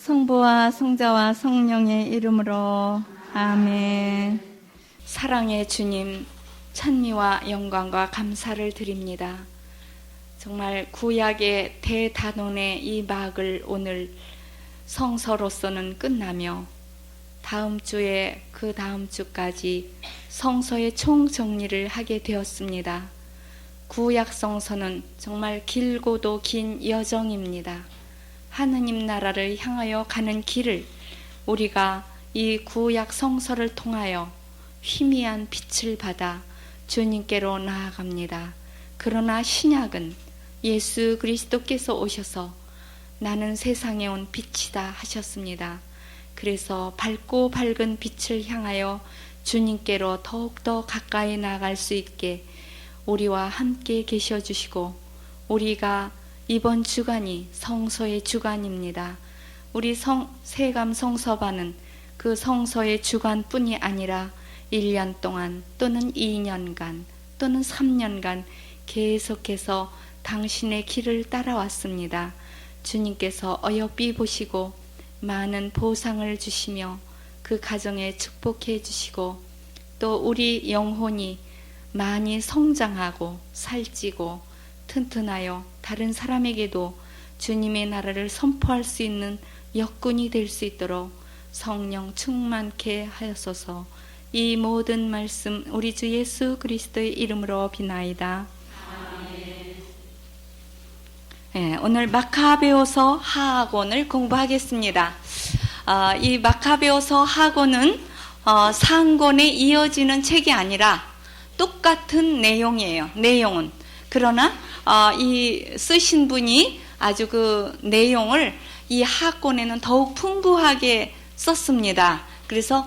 성부와 성자와 성령의 이름으로 아멘. 사랑의 주님, 찬미와 영광과 감사를 드립니다. 정말 구약의 대단원의 이 막을 오늘 성서로서는 끝나며 다음 주에 그 다음 주까지 성서의 총정리를 하게 되었습니다. 구약 성서는 정말 길고도 긴 여정입니다. 하느님 나라를 향하여 가는 길을 우리가 이 구약 성서를 통하여 희미한 빛을 받아 주님께로 나아갑니다. 그러나 신약은 예수 그리스도께서 오셔서 나는 세상에 온 빛이다 하셨습니다. 그래서 밝고 밝은 빛을 향하여 주님께로 더욱더 가까이 나아갈 수 있게 우리와 함께 계셔 주시고, 우리가 이번 주간이 성서의 주간입니다. 우리 세감 성서반은 그 성서의 주간뿐이 아니라 1년 동안 또는 2년간 또는 3년간 계속해서 당신의 길을 따라왔습니다. 주님께서 어여삐 보시고 많은 보상을 주시며 그 가정에 축복해 주시고, 또 우리 영혼이 많이 성장하고 살찌고 튼튼하여 다른 사람에게도 주님의 나라를 선포할 수 있는 역군이 될 수 있도록 성령 충만케 하였소서. 이 모든 말씀 우리 주 예수 그리스도의 이름으로 비나이다. 네, 오늘 마카베오서 하악원을 공부하겠습니다. 이 마카베오서 하악원은 상권에 이어지는 책이 아니라 똑같은 내용이에요. 내용은. 그러나 이 쓰신 분이 아주 그 내용을 이 하악권에는 더욱 풍부하게 썼습니다. 그래서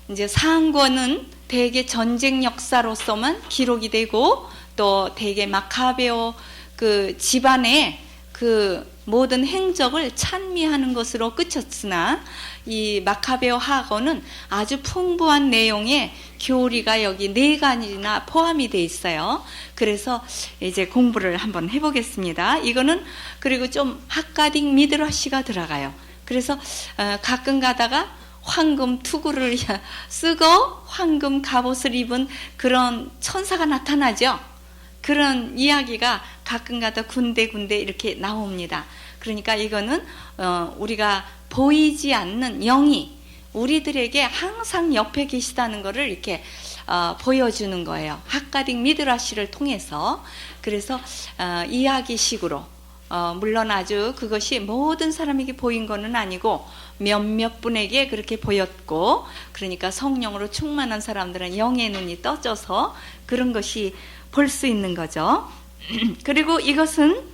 이제 상권은 대개 전쟁 역사로서만 기록이 되고, 또 대개 마카베오 그 집안의 그 모든 행적을 찬미하는 것으로 끝쳤으나, 이 마카베오 하악원은 아주 풍부한 내용의 교리가 여기 4가지나 포함이 되어 있어요. 그래서 이제 공부를 한번 해보겠습니다. 이거는 그리고 좀 학가딕 미드러시가 들어가요. 그래서 가끔 가다가 황금 투구를 쓰고 황금 갑옷을 입은 그런 천사가 나타나죠. 그런 이야기가 가끔가다 군데군데 이렇게 나옵니다. 그러니까 이거는 우리가 보이지 않는 영이 우리들에게 항상 옆에 계시다는 것을 이렇게 보여주는 거예요. 학가딕 미드라시를 통해서. 그래서 이야기식으로, 물론 아주 그것이 모든 사람에게 보인 것은 아니고 몇몇 분에게 그렇게 보였고, 그러니까 성령으로 충만한 사람들은 영의 눈이 떠져서 그런 것이 볼 수 있는 거죠. 그리고 이것은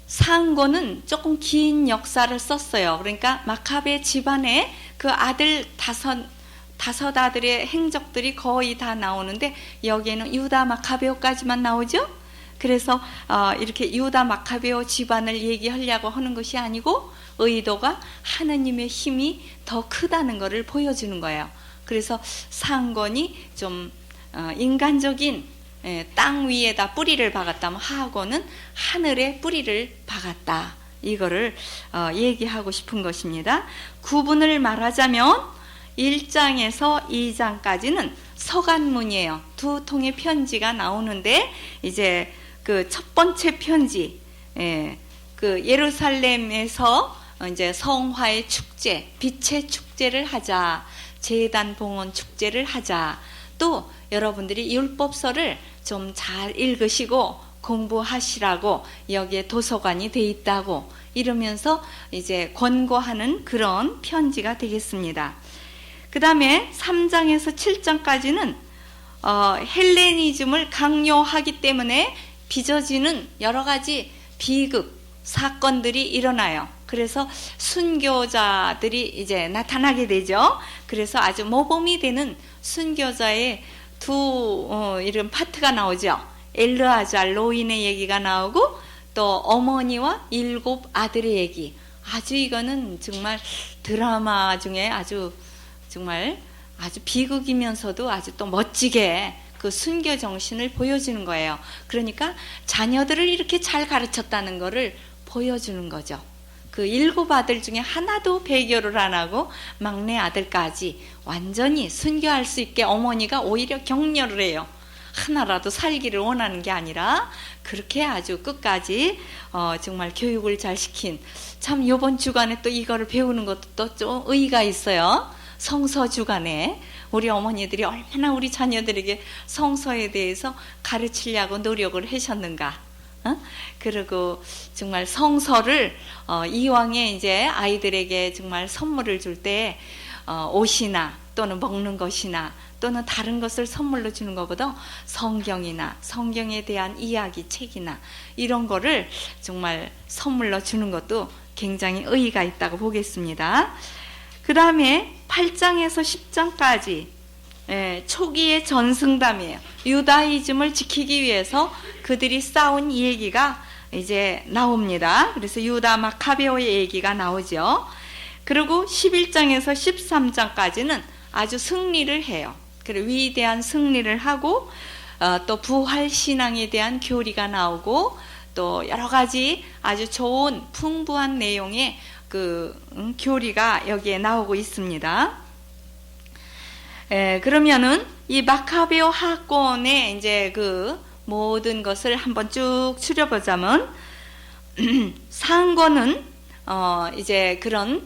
상고는 조금 긴 역사를 썼어요. 그러니까 마카베 집안의 그 아들 다섯 아들의 행적들이 거의 다 나오는데, 여기에는 유다 마카베오까지만 나오죠. 그래서 이렇게 유다 마카베오 집안을 얘기하려고 하는 것이 아니고, 의도가 하느님의 힘이 더 크다는 것을 보여주는 거예요. 그래서 상권이 좀 인간적인 땅 위에다 뿌리를 박았다면, 하악원은 하늘에 뿌리를 박았다. 이거를 얘기하고 싶은 것입니다. 구분을 말하자면 1장에서 2장까지는 서간문이에요. 2통의 편지가 나오는데, 이제 그 첫 번째 편지, 그 예루살렘에서 이제 성화의 축제, 빛의 축제를 하자, 제단 봉헌 축제를 하자, 또 여러분들이 율법서를 좀 잘 읽으시고 공부하시라고 여기에 도서관이 돼 있다고 이러면서 이제 권고하는 그런 편지가 되겠습니다. 그 다음에 3장에서 7장까지는 헬레니즘을 강요하기 때문에 빚어지는 여러 가지 비극 사건들이 일어나요. 그래서 순교자들이 이제 나타나게 되죠. 그래서 아주 모범이 되는 순교자의 이런 파트가 나오죠. 엘르아잘 노인의 얘기가 나오고, 또 어머니와 7 아들의 얘기. 아주 이거는 정말 드라마 중에 아주 정말 아주 비극이면서도 아주 또 멋지게 그 순교 정신을 보여주는 거예요. 그러니까 자녀들을 이렇게 잘 가르쳤다는 것을 보여주는 거죠. 그 7 아들 중에 하나도 배교를 안 하고 막내 아들까지 완전히 순교할 수 있게 어머니가 오히려 격려를 해요. 하나라도 살기를 원하는 게 아니라 그렇게 아주 끝까지 정말 교육을 잘 시킨, 참 이번 주간에 또 이거를 배우는 것도 또 좀 의의가 있어요. 성서 주간에 우리 어머니들이 얼마나 우리 자녀들에게 성서에 대해서 가르치려고 노력을 하셨는가. 그리고 정말 성서를 이왕에 이제 아이들에게 정말 선물을 줄 때 옷이나 또는 먹는 것이나 또는 다른 것을 선물로 주는 것보다 성경이나 성경에 대한 이야기 책이나 이런 거를 정말 선물로 주는 것도 굉장히 의의가 있다고 보겠습니다. 그 다음에 8장에서 10장까지 초기의 전승담이에요. 유다이즘을 지키기 위해서 그들이 싸운 이 얘기가 이제 나옵니다. 그래서 유다 마카베오의 얘기가 나오죠. 그리고 11장에서 13장까지는 아주 승리를 해요. 그리고 위대한 승리를 하고 또 부활 신앙에 대한 교리가 나오고 또 여러 가지 아주 좋은 풍부한 내용의 그 교리가 여기에 나오고 있습니다. 그러면은 이 마카베오 학권의 이제 그 모든 것을 한번 쭉 추려보자면 상권은 이제 그런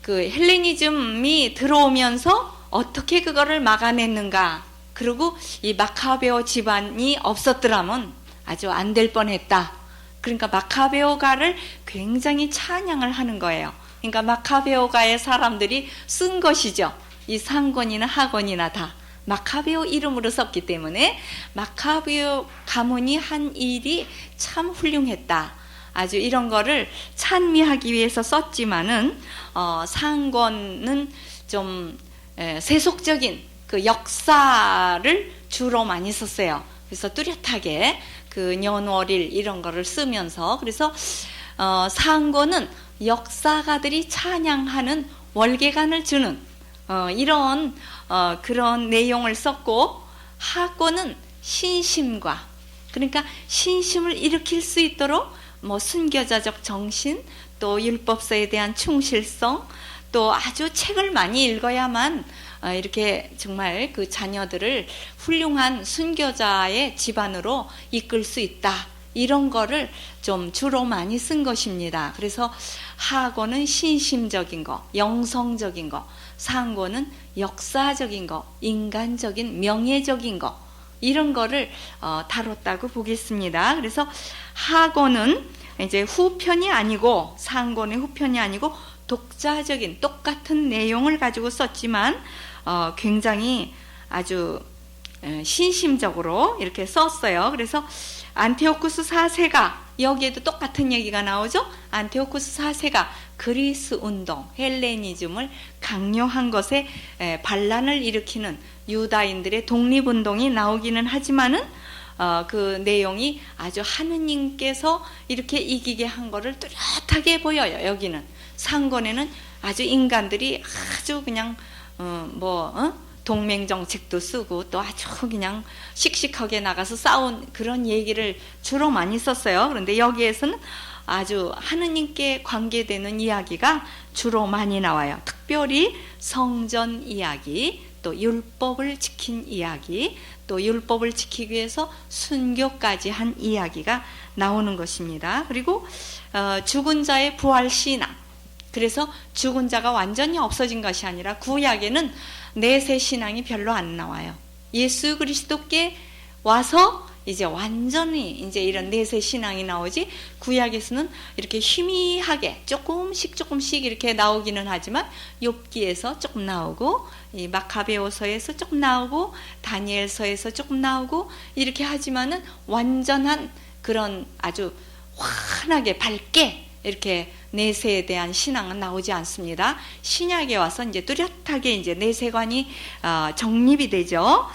그 헬레니즘이 들어오면서 어떻게 그거를 막아냈는가, 그리고 이 마카베오 집안이 없었더라면 아주 안 될 뻔했다. 그러니까 마카베오가를 굉장히 찬양을 하는 거예요. 그러니까 마카베오가의 사람들이 쓴 것이죠. 이 상권이나 학원이나 다 마카베오 이름으로 썼기 때문에 마카베오 가문이 한 일이 참 훌륭했다. 아주 이런 거를 찬미하기 위해서 썼지만은 상권은 좀 세속적인 그 역사를 주로 많이 썼어요. 그래서 뚜렷하게 그 년월일 이런 거를 쓰면서, 그래서 상고는 역사가들이 찬양하는 월계관을 주는 이런 그런 내용을 썼고, 하고는 신심과, 그러니까 신심을 일으킬 수 있도록 뭐 순교자적 정신, 또 율법서에 대한 충실성, 또 아주 책을 많이 읽어야만 이렇게 정말 그 자녀들을 훌륭한 순교자의 집안으로 이끌 수 있다. 이런 거를 좀 주로 많이 쓴 것입니다. 그래서 하고는 신심적인 거, 영성적인 거, 상고는 역사적인 거, 인간적인 명예적인 거, 이런 거를 다뤘다고 보겠습니다. 그래서 하고는 이제 후편이 아니고, 상고는 후편이 아니고 독자적인 똑같은 내용을 가지고 썼지만 굉장히 아주 신심적으로 이렇게 썼어요. 그래서 안티오쿠스 4세가, 여기에도 똑같은 얘기가 나오죠. 안티오쿠스 4세가 그리스 운동, 헬레니즘을 강요한 것에 반란을 일으키는 유다인들의 독립운동이 나오기는 하지만은 그 내용이 아주 하느님께서 이렇게 이기게 한 거를 뚜렷하게 보여요. 여기는 상권에는 아주 인간들이 아주 그냥 동맹정책도 쓰고 또 아주 그냥 씩씩하게 나가서 싸운 그런 얘기를 주로 많이 썼어요. 그런데 여기에서는 아주 하느님께 관계되는 이야기가 주로 많이 나와요. 특별히 성전 이야기, 또 율법을 지킨 이야기, 또 율법을 지키기 위해서 순교까지 한 이야기가 나오는 것입니다. 그리고 죽은 자의 부활 신앙, 그래서 죽은 자가 완전히 없어진 것이 아니라 구약에는 내세 신앙이 별로 안 나와요. 예수 그리스도께 와서 이제 완전히 이제 이런 내세 신앙이 나오지, 구약에서는 이렇게 희미하게 조금씩 이렇게 나오기는 하지만 욥기에서 조금 나오고, 이 마카베오서에서 조금 나오고, 다니엘서에서 조금 나오고, 이렇게 하지만은 완전한 그런 아주 환하게 밝게 이렇게 내세에 대한 신앙은 나오지 않습니다. 신약에 와서 이제 뚜렷하게 이제 내세관이 정립이 되죠.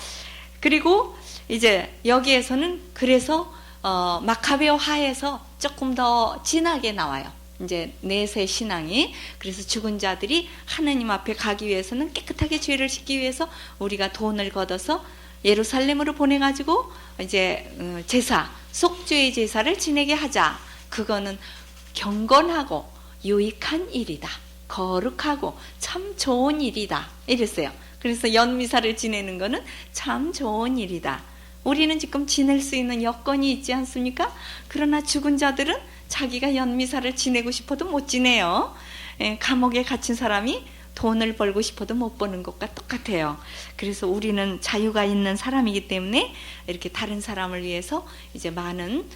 그리고 이제 여기에서는 그래서 마카베오 하에서 조금 더 진하게 나와요. 이제 내세 신앙이. 그래서 죽은 자들이 하느님 앞에 가기 위해서는, 깨끗하게 죄를 씻기 위해서 우리가 돈을 걷어서 예루살렘으로 보내가지고 이제 제사, 속죄의 제사를 지내게 하자. 그거는 경건하고 유익한 일이다. 거룩하고 참 좋은 일이다. 이랬어요. 그래서 연미사를 지내는 거는 참 좋은 일이다. 우리는 지금 지낼 수 있는 여건이 있지 않습니까? 그러나 죽은 자들은 자기가 연미사를 지내고 싶어도 못 지내요. 감옥에 갇힌 사람이 돈을 벌고 싶어도 못 버는 것과 똑같아요. 그래서 우리는 자유가 있는 사람이기 때문에 이렇게 다른 사람을 위해서 이제 많은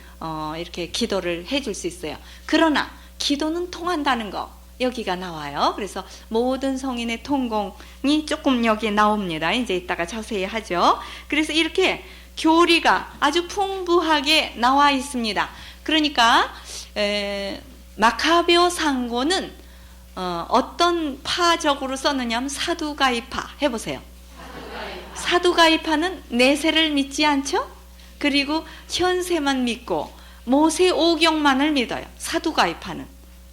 이렇게 기도를 해줄 수 있어요. 그러나 기도는 통한다는 거 여기가 나와요. 그래서 모든 성인의 통공이 조금 여기에 나옵니다. 이제 이따가 자세히 하죠. 그래서 이렇게 교리가 아주 풍부하게 나와 있습니다. 그러니까 마카베오 상고는 어떤 파적으로 썼느냐 하면 사두가이파 해보세요. 사두가이파는 내세를 믿지 않죠? 그리고 현세만 믿고 모세 오경만을 믿어요. 사두가이파는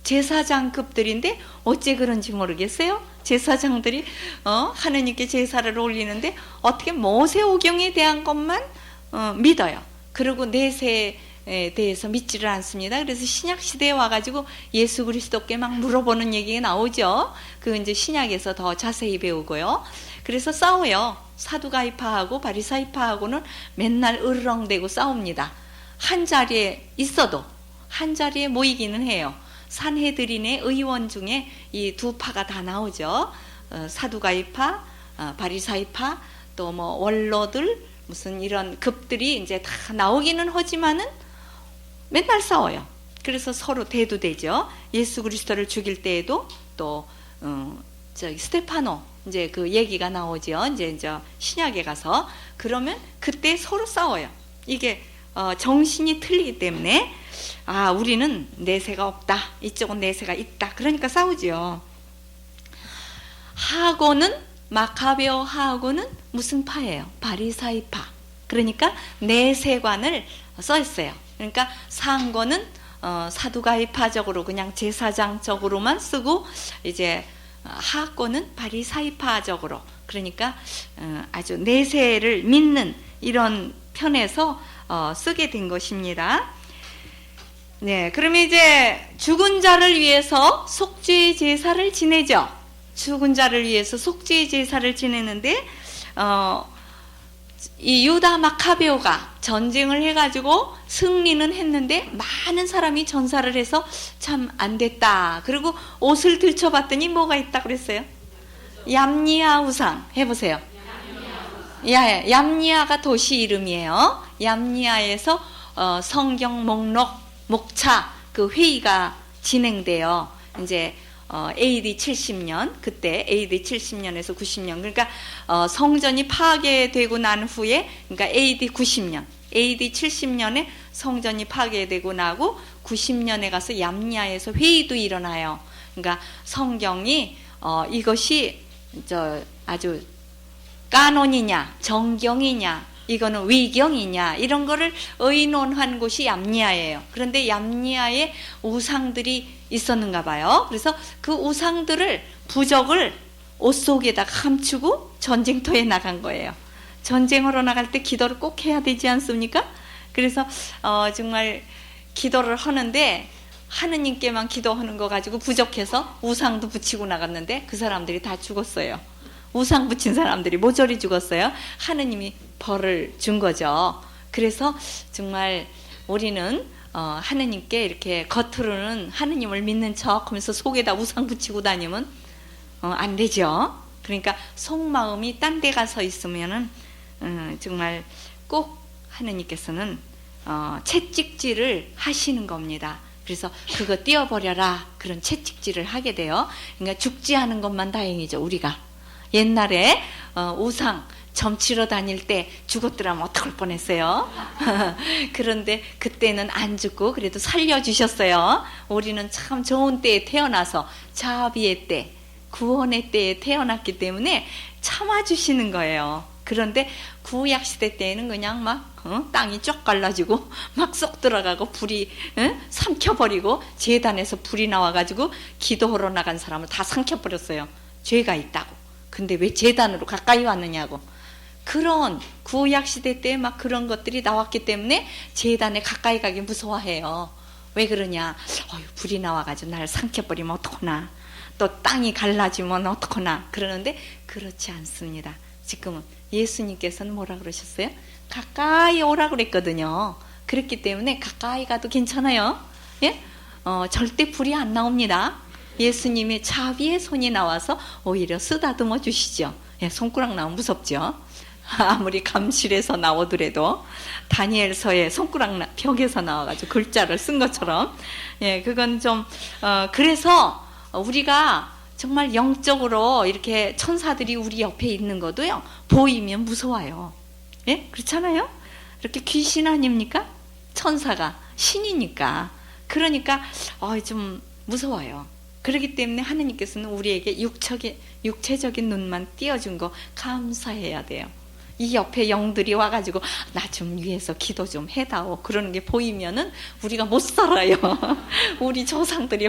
제사장급들인데 어째 그런지 모르겠어요. 제사장들이 하느님께 제사를 올리는데 어떻게 모세 오경에 대한 것만 믿어요. 그리고 내세에 대해서 믿지를 않습니다. 그래서 신약 시대에 와가지고 예수 그리스도께 막 물어보는 얘기가 나오죠. 그 이제 신약에서 더 자세히 배우고요. 그래서 싸워요. 사두가이파하고 바리사이파하고는 맨날 으르렁대고 싸웁니다. 한 자리에 있어도 한 자리에 모이기는 해요. 산헤드린의 의원 중에 이 두 파가 다 나오죠. 사두가이파, 바리사이파, 또 뭐 원로들 무슨 이런 급들이 이제 다 나오기는 하지만은 맨날 싸워요. 그래서 서로 대두되죠. 예수 그리스도를 죽일 때에도 또 스테파노 이제 그 얘기가 나오죠. 이제 신약에 가서 그러면 그때 서로 싸워요. 이게 정신이 틀리기 때문에 우리는 내세가 없다. 이쪽은 내세가 있다. 그러니까 싸우죠. 하고는 마카베오 하고는 무슨 파예요? 바리사이파. 그러니까 내세관을 써 있어요. 그러니까 상고는 사두가이파적으로 그냥 제사장적으로만 쓰고 이제 하고는 바리사이파적으로 그러니까 아주 내세를 믿는 이런 편에서 쓰게 된 것입니다. 네, 그러면 이제 죽은 자를 위해서 속죄의 제사를 지내죠. 죽은 자를 위해서 속죄의 제사를 지내는데 이 유다 마카베오가 전쟁을 해가지고 승리는 했는데 많은 사람이 전사를 해서 참 안 됐다. 그리고 옷을 들춰봤더니 뭐가 있다 그랬어요? 얌니아 우상 해보세요. 얌니아가 도시 이름이에요. 얌니아에서 성경 목록 목차 그 회의가 진행돼요. 이제 AD 70년 그때 AD 70년에서 90년 그러니까 성전이 파괴되고 난 후에 그러니까 AD 90년 AD 70년에 성전이 파괴되고 나고 90년에 가서 얌니아에서 회의도 일어나요. 그러니까 성경이 이것이 아주 까논이냐 정경이냐 이거는 위경이냐 이런 거를 의논한 곳이 얌니아예요. 그런데 얌니아에 우상들이 있었는가 봐요. 그래서 그 우상들을 부적을 옷 속에다 감추고 전쟁터에 나간 거예요. 전쟁으로 나갈 때 기도를 꼭 해야 되지 않습니까? 그래서 정말 기도를 하는데 하느님께만 기도하는 거 가지고 부족해서 우상도 붙이고 나갔는데 그 사람들이 다 죽었어요. 우상 붙인 사람들이 모조리 죽었어요. 하느님이 벌을 준 거죠. 그래서 정말 우리는 하느님께 이렇게 겉으로는 하느님을 믿는 척 하면서 속에다 우상 붙이고 다니면 안 되죠. 그러니까 속마음이 딴 데 가서 있으면은 정말 꼭 하느님께서는 채찍질을 하시는 겁니다. 그래서 그거 띄워버려라 그런 채찍질을 하게 돼요. 그러니까 죽지 않은 것만 다행이죠. 우리가 옛날에 우상 점치러 다닐 때 죽었더라면 어떡할 뻔했어요. 그런데 그때는 안 죽고 그래도 살려주셨어요. 우리는 참 좋은 때에 태어나서 자비의 때 구원의 때에 태어났기 때문에 참아주시는 거예요. 그런데 구약시대 때에는 그냥 막 땅이 쫙 갈라지고 막 쏙 들어가고 불이 삼켜버리고 재단에서 불이 나와가지고 기도하러 나간 사람을 다 삼켜버렸어요. 죄가 있다고. 근데 왜 재단으로 가까이 왔느냐고. 그런 구약시대 때 막 그런 것들이 나왔기 때문에 재단에 가까이 가기 무서워해요. 왜 그러냐? 불이 나와가지고 날 삼켜버리면 어떡하나? 또 땅이 갈라지면 어떡하나? 그러는데 그렇지 않습니다. 지금은 예수님께서는 뭐라 그러셨어요? 가까이 오라 그랬거든요. 그렇기 때문에 가까이 가도 괜찮아요. 예? 절대 불이 안 나옵니다. 예수님의 자비의 손이 나와서 오히려 쓰다듬어 주시죠. 예, 손가락 나오면 무섭죠. 아무리 감실에서 나오더라도 다니엘서에 손가락 벽에서 나와가지고 글자를 쓴 것처럼, 예, 그건 좀 그래서 우리가 정말 영적으로 이렇게 천사들이 우리 옆에 있는 것도요, 보이면 무서워요. 예, 그렇잖아요. 이렇게 귀신 아닙니까? 천사가 신이니까. 그러니까 좀 무서워요. 그렇기 때문에 하느님께서는 우리에게 육체적인 눈만 띄워준 거 감사해야 돼요. 이 옆에 영들이 와가지고 나 좀 위해서 기도 좀 해다오 그러는 게 보이면은 우리가 못 살아요. 우리 조상들이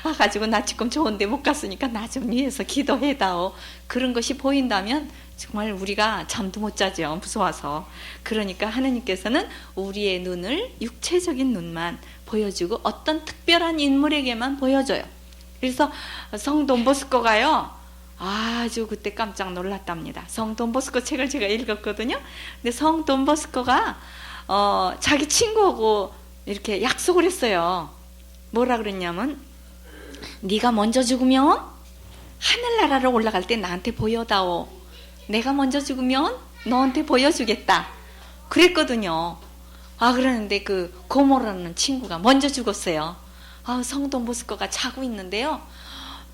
와가지고 나 지금 좋은데 못 갔으니까 나 좀 위해서 기도해다오 그런 것이 보인다면 정말 우리가 잠도 못 자죠. 무서워서. 그러니까 하느님께서는 우리의 눈을 육체적인 눈만 보여주고 어떤 특별한 인물에게만 보여줘요. 그래서 성 돈보스코가요, 아주 그때 깜짝 놀랐답니다. 성 돈보스코 책을 제가 읽었거든요. 근데 성 돈보스코가 자기 친구하고 이렇게 약속을 했어요. 뭐라 그랬냐면, 네가 먼저 죽으면 하늘나라로 올라갈 때 나한테 보여다오. 내가 먼저 죽으면 너한테 보여주겠다. 그랬거든요. 그러는데 그 고모라는 친구가 먼저 죽었어요. 성 돈보스코가 자고 있는데요,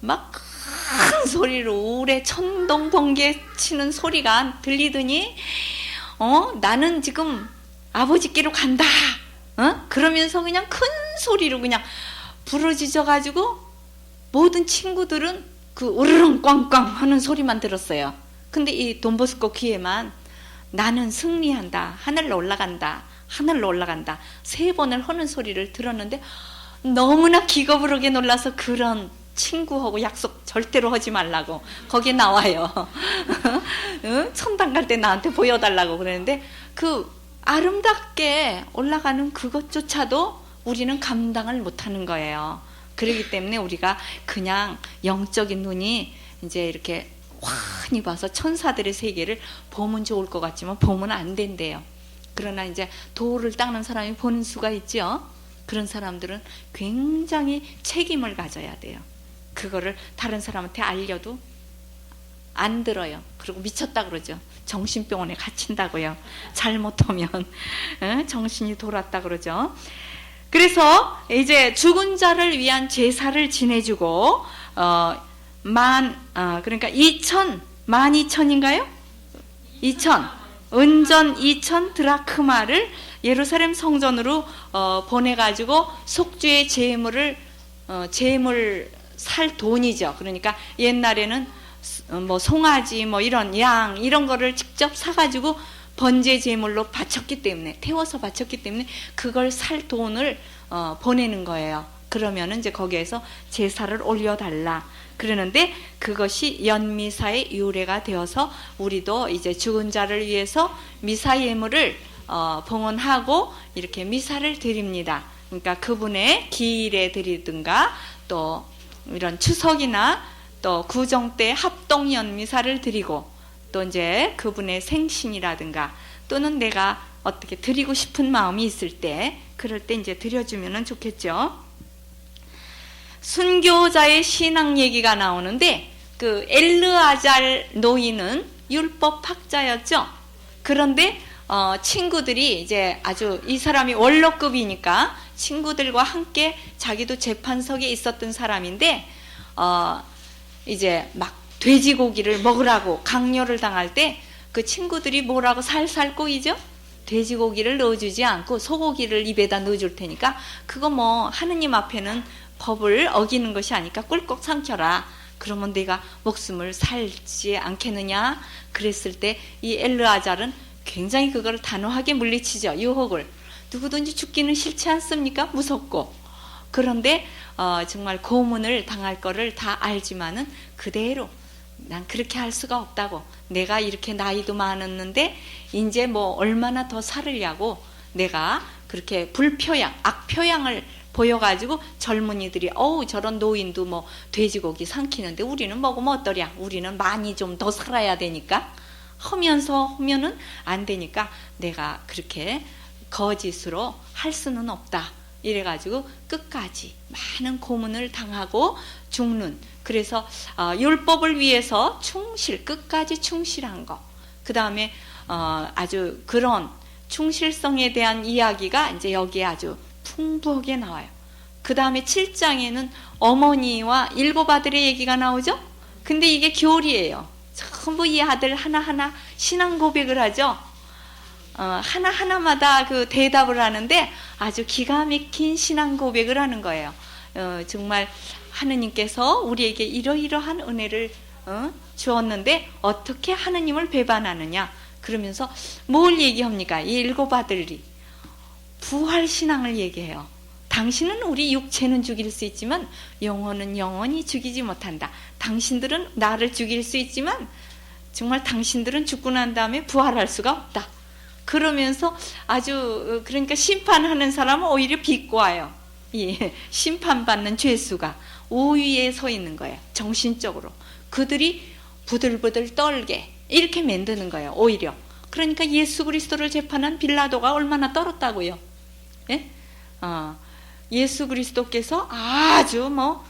막 큰 소리로 울에 천둥 번개 치는 소리가 들리더니 나는 지금 아버지께로 간다. 그러면서 그냥 큰 소리로 그냥 부르짖어 가지고 모든 친구들은 그 우르릉 꽝꽝 하는 소리만 들었어요. 근데 이 돈보스코 귀에만 나는 승리한다, 하늘로 올라간다, 하늘로 올라간다 3번을 하는 소리를 들었는데 너무나 기겁으로게 놀라서 그런 친구하고 약속 절대로 하지 말라고 거기에 나와요. 천당 갈 때 나한테 보여달라고 그러는데 그 아름답게 올라가는 그것조차도 우리는 감당을 못하는 거예요. 그렇기 때문에 우리가 그냥 영적인 눈이 이제 이렇게 환히 봐서 천사들의 세계를 보면 좋을 것 같지만 보면 안 된대요. 그러나 이제 돌을 닦는 사람이 보는 수가 있죠. 그런 사람들은 굉장히 책임을 가져야 돼요. 그거를 다른 사람한테 알려도 안 들어요. 그리고 미쳤다 그러죠. 정신병원에 갇힌다고요. 잘못하면 정신이 돌았다 그러죠. 그래서 이제 죽은 자를 위한 제사를 지내주고 그러니까 12,000인가요? 2,000 은전 2,000 드라크마를 예루살렘 성전으로 보내가지고 속죄의 제물을 살 돈이죠. 그러니까 옛날에는 뭐 송아지 뭐 이런 양 이런 거를 직접 사가지고 번제 제물로 바쳤기 때문에, 태워서 바쳤기 때문에 그걸 살 돈을 보내는 거예요. 그러면은 이제 거기에서 제사를 올려달라 그러는데, 그것이 연미사의 유래가 되어서 우리도 이제 죽은 자를 위해서 미사 예물을 봉헌하고 이렇게 미사를 드립니다. 그러니까 그분의 기일에 드리든가 또 이런 추석이나 또 구정 때 합동 연미사를 드리고, 또 이제 그분의 생신이라든가 또는 내가 어떻게 드리고 싶은 마음이 있을 때, 그럴 때 이제 드려주면 좋겠죠. 순교자의 신앙 얘기가 나오는데, 그 엘르아잘 노인은 율법학자였죠. 그런데 친구들이 이제 아주 이 사람이 원로급이니까 친구들과 함께 자기도 재판석에 있었던 사람인데 이제 막 돼지고기를 먹으라고 강요를 당할 때 그 친구들이 뭐라고 살살 꼬이죠? 돼지고기를 넣어주지 않고 소고기를 입에다 넣어줄 테니까 그거 뭐 하느님 앞에는 법을 어기는 것이 아니까 꿀꺽 삼켜라. 그러면 내가 목숨을 살지 않겠느냐? 그랬을 때 이 엘르아잘은 굉장히 그걸 단호하게 물리치죠. 유혹을. 누구든지 죽기는 싫지 않습니까? 무섭고. 그런데 정말 고문을 당할 거를 다 알지만은 그대로 난 그렇게 할 수가 없다고. 내가 이렇게 나이도 많았는데 이제 뭐 얼마나 더 살으려고 내가 그렇게 불표양, 악표양을 보여가지고 젊은이들이 어우 저런 노인도 뭐 돼지고기 삼키는데 우리는 먹으면 어떠랴, 우리는 많이 좀 더 살아야 되니까 하면은 안 되니까 내가 그렇게 거짓으로 할 수는 없다 이래가지고 끝까지 많은 고문을 당하고 죽는, 그래서 율법을 위해서 끝까지 충실한 거, 그 다음에 아주 그런 충실성에 대한 이야기가 이제 여기에 아주 풍부하게 나와요. 그 다음에 7장에는 어머니와 7 아들의 얘기가 나오죠. 근데 이게 교리예요. 전부 이 아들 하나하나 신앙 고백을 하죠. 하나하나마다 그 대답을 하는데 아주 기가 막힌 신앙 고백을 하는 거예요. 정말 하느님께서 우리에게 이러이러한 은혜를 주었는데 어떻게 하느님을 배반하느냐, 그러면서 뭘 얘기합니까? 이 7 아들이 부활신앙을 얘기해요. 당신은 우리 육체는 죽일 수 있지만 영혼은 영원히 죽이지 못한다. 당신들은 나를 죽일 수 있지만 정말 당신들은 죽고 난 다음에 부활할 수가 없다. 그러면서 아주 그러니까 심판하는 사람은 오히려 비꼬아요. 예, 심판받는 죄수가 우위에 서 있는 거예요. 정신적으로 그들이 부들부들 떨게 이렇게 만드는 거예요. 오히려 그러니까 예수 그리스도를 재판한 빌라도가 얼마나 떨었다고요. 예? 예수 그리스도께서 아주 뭐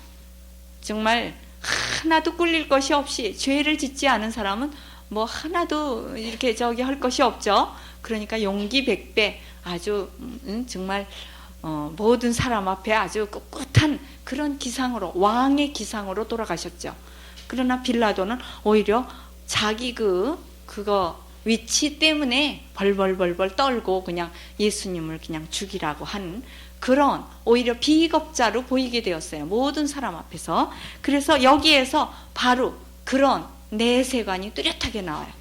정말 하나도 꿀릴 것이 없이 죄를 짓지 않은 사람은 뭐 하나도 이렇게 할 것이 없죠. 그러니까 용기 100배 아주 정말 모든 사람 앞에 아주 꿋꿋한 그런 기상으로, 왕의 기상으로 돌아가셨죠. 그러나 빌라도는 오히려 자기 그거 위치 때문에 벌벌벌벌 떨고 그냥 예수님을 그냥 죽이라고 한 그런 오히려 비겁자로 보이게 되었어요. 모든 사람 앞에서. 그래서 여기에서 바로 그런 내세관이 뚜렷하게 나와요.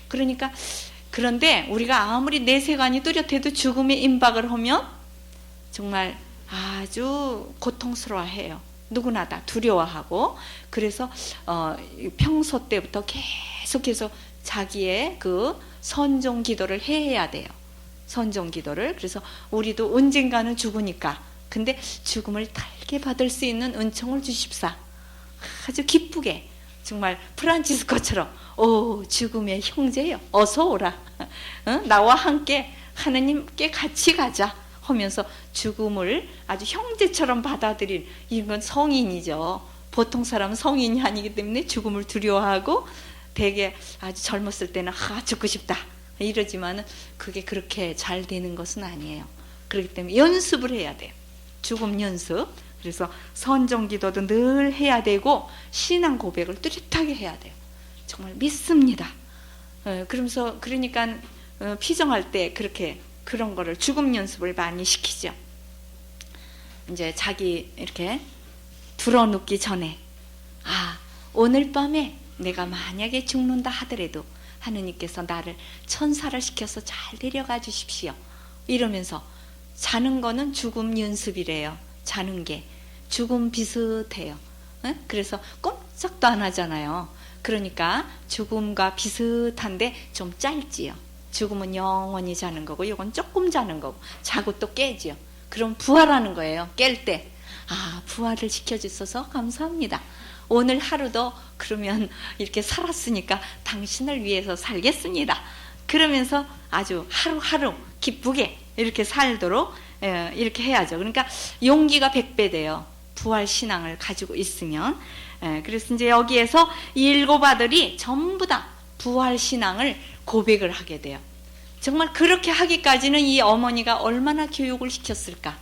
그러니까 그런데 우리가 아무리 내세관이 뚜렷해도 죽음에 임박을 하면 정말 아주 고통스러워해요. 누구나 다 두려워하고. 그래서 평소 때부터 계속해서 자기의 그 선종 기도를 해야 돼요. 선종 기도를. 그래서 우리도 언젠가는 죽으니까, 근데 죽음을 달게 받을 수 있는 은총을 주십사. 아주 기쁘게 정말 프란치스코처럼 죽음의 형제여 어서 오라. 나와 함께 하느님께 같이 가자 하면서 죽음을 아주 형제처럼 받아들인, 이건 성인이죠. 보통 사람은 성인이 아니기 때문에 죽음을 두려워하고 되게 아주 젊었을 때는 죽고 싶다 이러지만은 그게 그렇게 잘 되는 것은 아니에요. 그렇기 때문에 연습을 해야 돼요. 죽음 연습. 그래서 선정기도도 늘 해야 되고 신앙 고백을 뚜렷하게 해야 돼요. 정말 믿습니다. 그러면서 그러니까 피정할 때 그렇게 그런 거를 죽음 연습을 많이 시키죠. 이제 자기 이렇게 불어눕기 전에 오늘 밤에 내가 만약에 죽는다 하더라도 하느님께서 나를 천사를 시켜서 잘 데려가 주십시오. 이러면서 자는 거는 죽음 연습이래요. 자는 게 죽음 비슷해요. 그래서 꼼짝도 안 하잖아요. 그러니까 죽음과 비슷한데 좀 짧지요. 죽음은 영원히 자는 거고 이건 조금 자는 거고 자고 또 깨지요. 그럼 부활하는 거예요. 깰 때 부활을 시켜주셔서 감사합니다. 오늘 하루도 그러면 이렇게 살았으니까 당신을 위해서 살겠습니다. 그러면서 아주 하루하루 기쁘게 이렇게 살도록 이렇게 해야죠. 그러니까 용기가 100배 돼요. 부활 신앙을 가지고 있으면. 그래서 이제 여기에서 이 7 아들이 전부 다 부활 신앙을 고백을 하게 돼요. 정말 그렇게 하기까지는 이 어머니가 얼마나 교육을 시켰을까.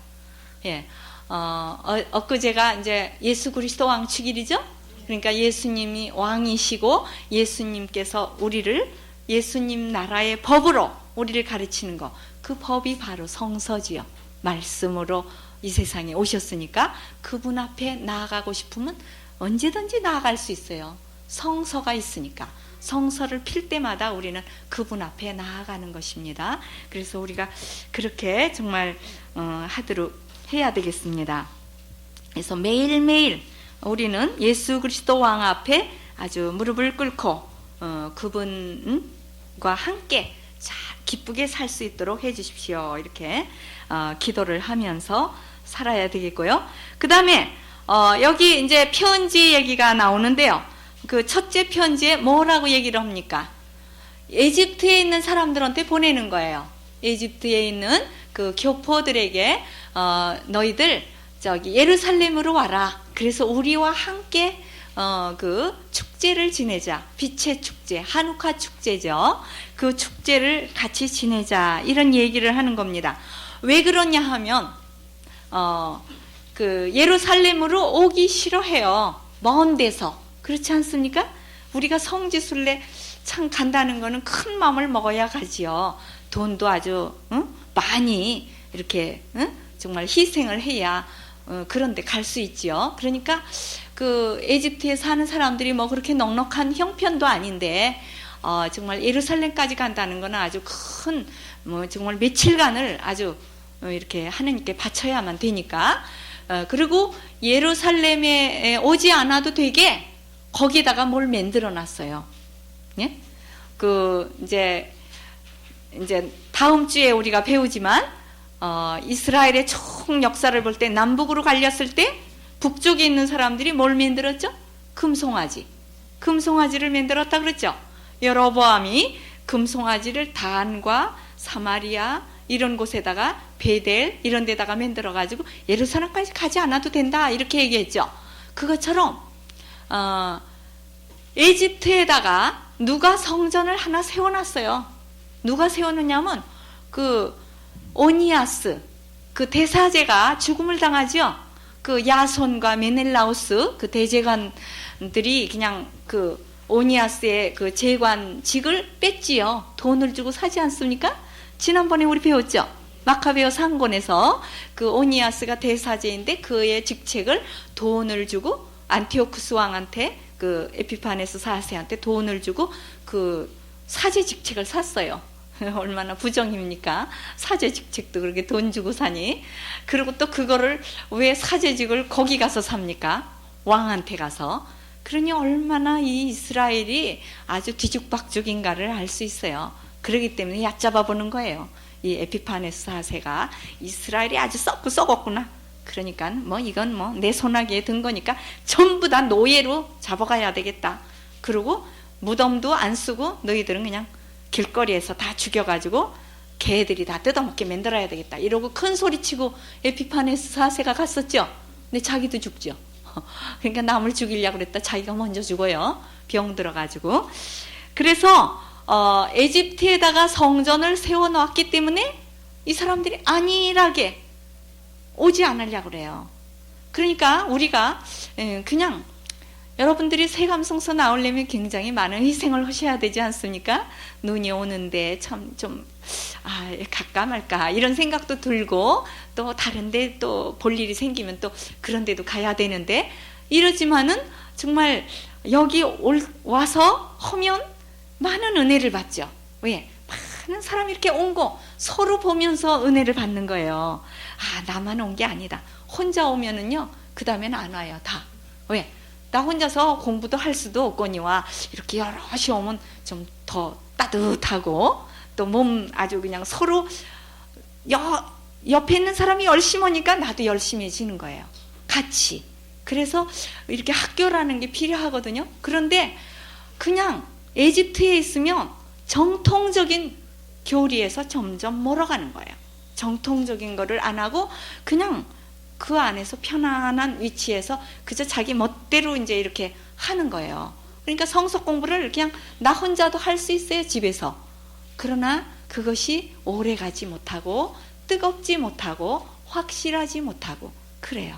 엊그제가 이제 예수 그리스도 왕 축일이죠. 그러니까 예수님이 왕이시고 예수님께서 우리를 예수님 나라의 법으로 우리를 가르치는 거, 그 법이 바로 성서지요. 말씀으로 이 세상에 오셨으니까 그분 앞에 나아가고 싶으면 언제든지 나아갈 수 있어요. 성서가 있으니까. 성서를 필 때마다 우리는 그분 앞에 나아가는 것입니다. 그래서 우리가 그렇게 정말 하도록 해야 되겠습니다. 그래서 매일매일 우리는 예수 그리스도 왕 앞에 아주 무릎을 꿇고 그분과 함께 잘 기쁘게 살 수 있도록 해 주십시오. 이렇게 기도를 하면서 살아야 되겠고요. 그 다음에 여기 이제 편지 얘기가 나오는데요. 그 첫째 편지에 뭐라고 얘기를 합니까? 에집트에 있는 사람들한테 보내는 거예요. 에집트에 있는 그 교포들에게 너희들 저기 예루살렘으로 와라. 그래서 우리와 함께 그 축제를 지내자. 빛의 축제, 하누카 축제죠. 그 축제를 같이 지내자. 이런 얘기를 하는 겁니다. 왜 그러냐 하면 그 예루살렘으로 오기 싫어해요. 먼 데서. 그렇지 않습니까? 우리가 성지순례 참 간다는 거는 큰 마음을 먹어야 가지요. 돈도 아주 많이 이렇게 정말 희생을 해야 그런데 갈 수 있지요. 그러니까 그 에집트에 사는 사람들이 뭐 그렇게 넉넉한 형편도 아닌데 정말 예루살렘까지 간다는 거는 아주 큰 뭐 정말 며칠간을 아주 이렇게 하나님께 바쳐야만 되니까 그리고 예루살렘에 오지 않아도 되게 거기다가 뭘 만들어 놨어요. 예? 그 이제 다음 주에 우리가 배우지만 이스라엘의 총 역사를 볼 때 남북으로 갈렸을 때 북쪽에 있는 사람들이 뭘 만들었죠? 금송아지를 만들었다 그랬죠. 여로보암이 금송아지를 단과 사마리아 이런 곳에다가 베델 이런 데다가 만들어 가지고 예루살렘까지 가지 않아도 된다 이렇게 얘기했죠. 그것처럼 에집트에다가 누가 성전을 하나 세워놨어요. 누가 세워놓냐면 그 오니아스 그 대사제가 죽음을 당하죠. 그 야손과 메넬라우스 그 대제관들이 그냥 그 오니아스의 그 제관직을 뺐지요. 돈을 주고 사지 않습니까? 지난번에 우리 배웠죠. 마카베오 상권에서 그 오니아스가 대사제인데 그의 직책을 돈을 주고 안티오쿠스 왕한테 그 에피파네스 4세한테 돈을 주고 그 사제 직책을 샀어요. 얼마나 부정입니까? 사제 직책도 그렇게 돈 주고 사니. 그리고 또 그거를 왜 사제직을 거기 가서 삽니까? 왕한테 가서. 그러니 얼마나 이 이스라엘이 아주 뒤죽박죽인가를 알 수 있어요. 그렇기 때문에 얕잡아 보는 거예요. 이 에피파네스 4세가 이스라엘이 아주 썩었구나. 그러니까 뭐 이건 뭐 내 손아귀에 든 거니까 전부 다 노예로 잡아가야 되겠다. 그리고 무덤도 안 쓰고 너희들은 그냥 길거리에서 다 죽여가지고 개들이 다 뜯어먹게 만들어야 되겠다. 이러고 큰 소리치고 에피파네스 4세가 갔었죠. 근데 자기도 죽죠. 그러니까 남을 죽이려고 그랬다. 자기가 먼저 죽어요. 병 들어가지고. 그래서 에집트에다가 성전을 세워놓았기 때문에 이 사람들이 안일하게 오지 않으려고 그래요. 그러니까 우리가 그냥 여러분들이 새감성서 나오려면 굉장히 많은 희생을 하셔야 되지 않습니까? 눈이 오는데 참 좀 갈까 말까 이런 생각도 들고 또 다른데 또 볼 일이 생기면 또 그런 데도 가야 되는데 이러지만은 정말 여기 와서 하면 많은 은혜를 받죠. 왜? 많은 사람이 이렇게 온 거 서로 보면서 은혜를 받는 거예요. 나만 온 게 아니다. 혼자 오면은요 그 다음에는 안 와요. 다. 왜? 나 혼자서 공부도 할 수도 없거니와 이렇게 여럿이 오면 좀 더 따뜻하고 또 몸 아주 그냥 서로 옆에 있는 사람이 열심히 오니까 나도 열심히해지는 거예요. 같이. 그래서 이렇게 학교라는 게 필요하거든요. 그런데 그냥 에집트에 있으면 정통적인 교리에서 점점 멀어가는 거예요. 정통적인 거를 안 하고 그냥 그 안에서 편안한 위치에서 그저 자기 멋대로 이제 이렇게 하는 거예요. 그러니까 성서 공부를 그냥 나 혼자도 할 수 있어요, 집에서. 그러나 그것이 오래 가지 못하고 뜨겁지 못하고 확실하지 못하고 그래요.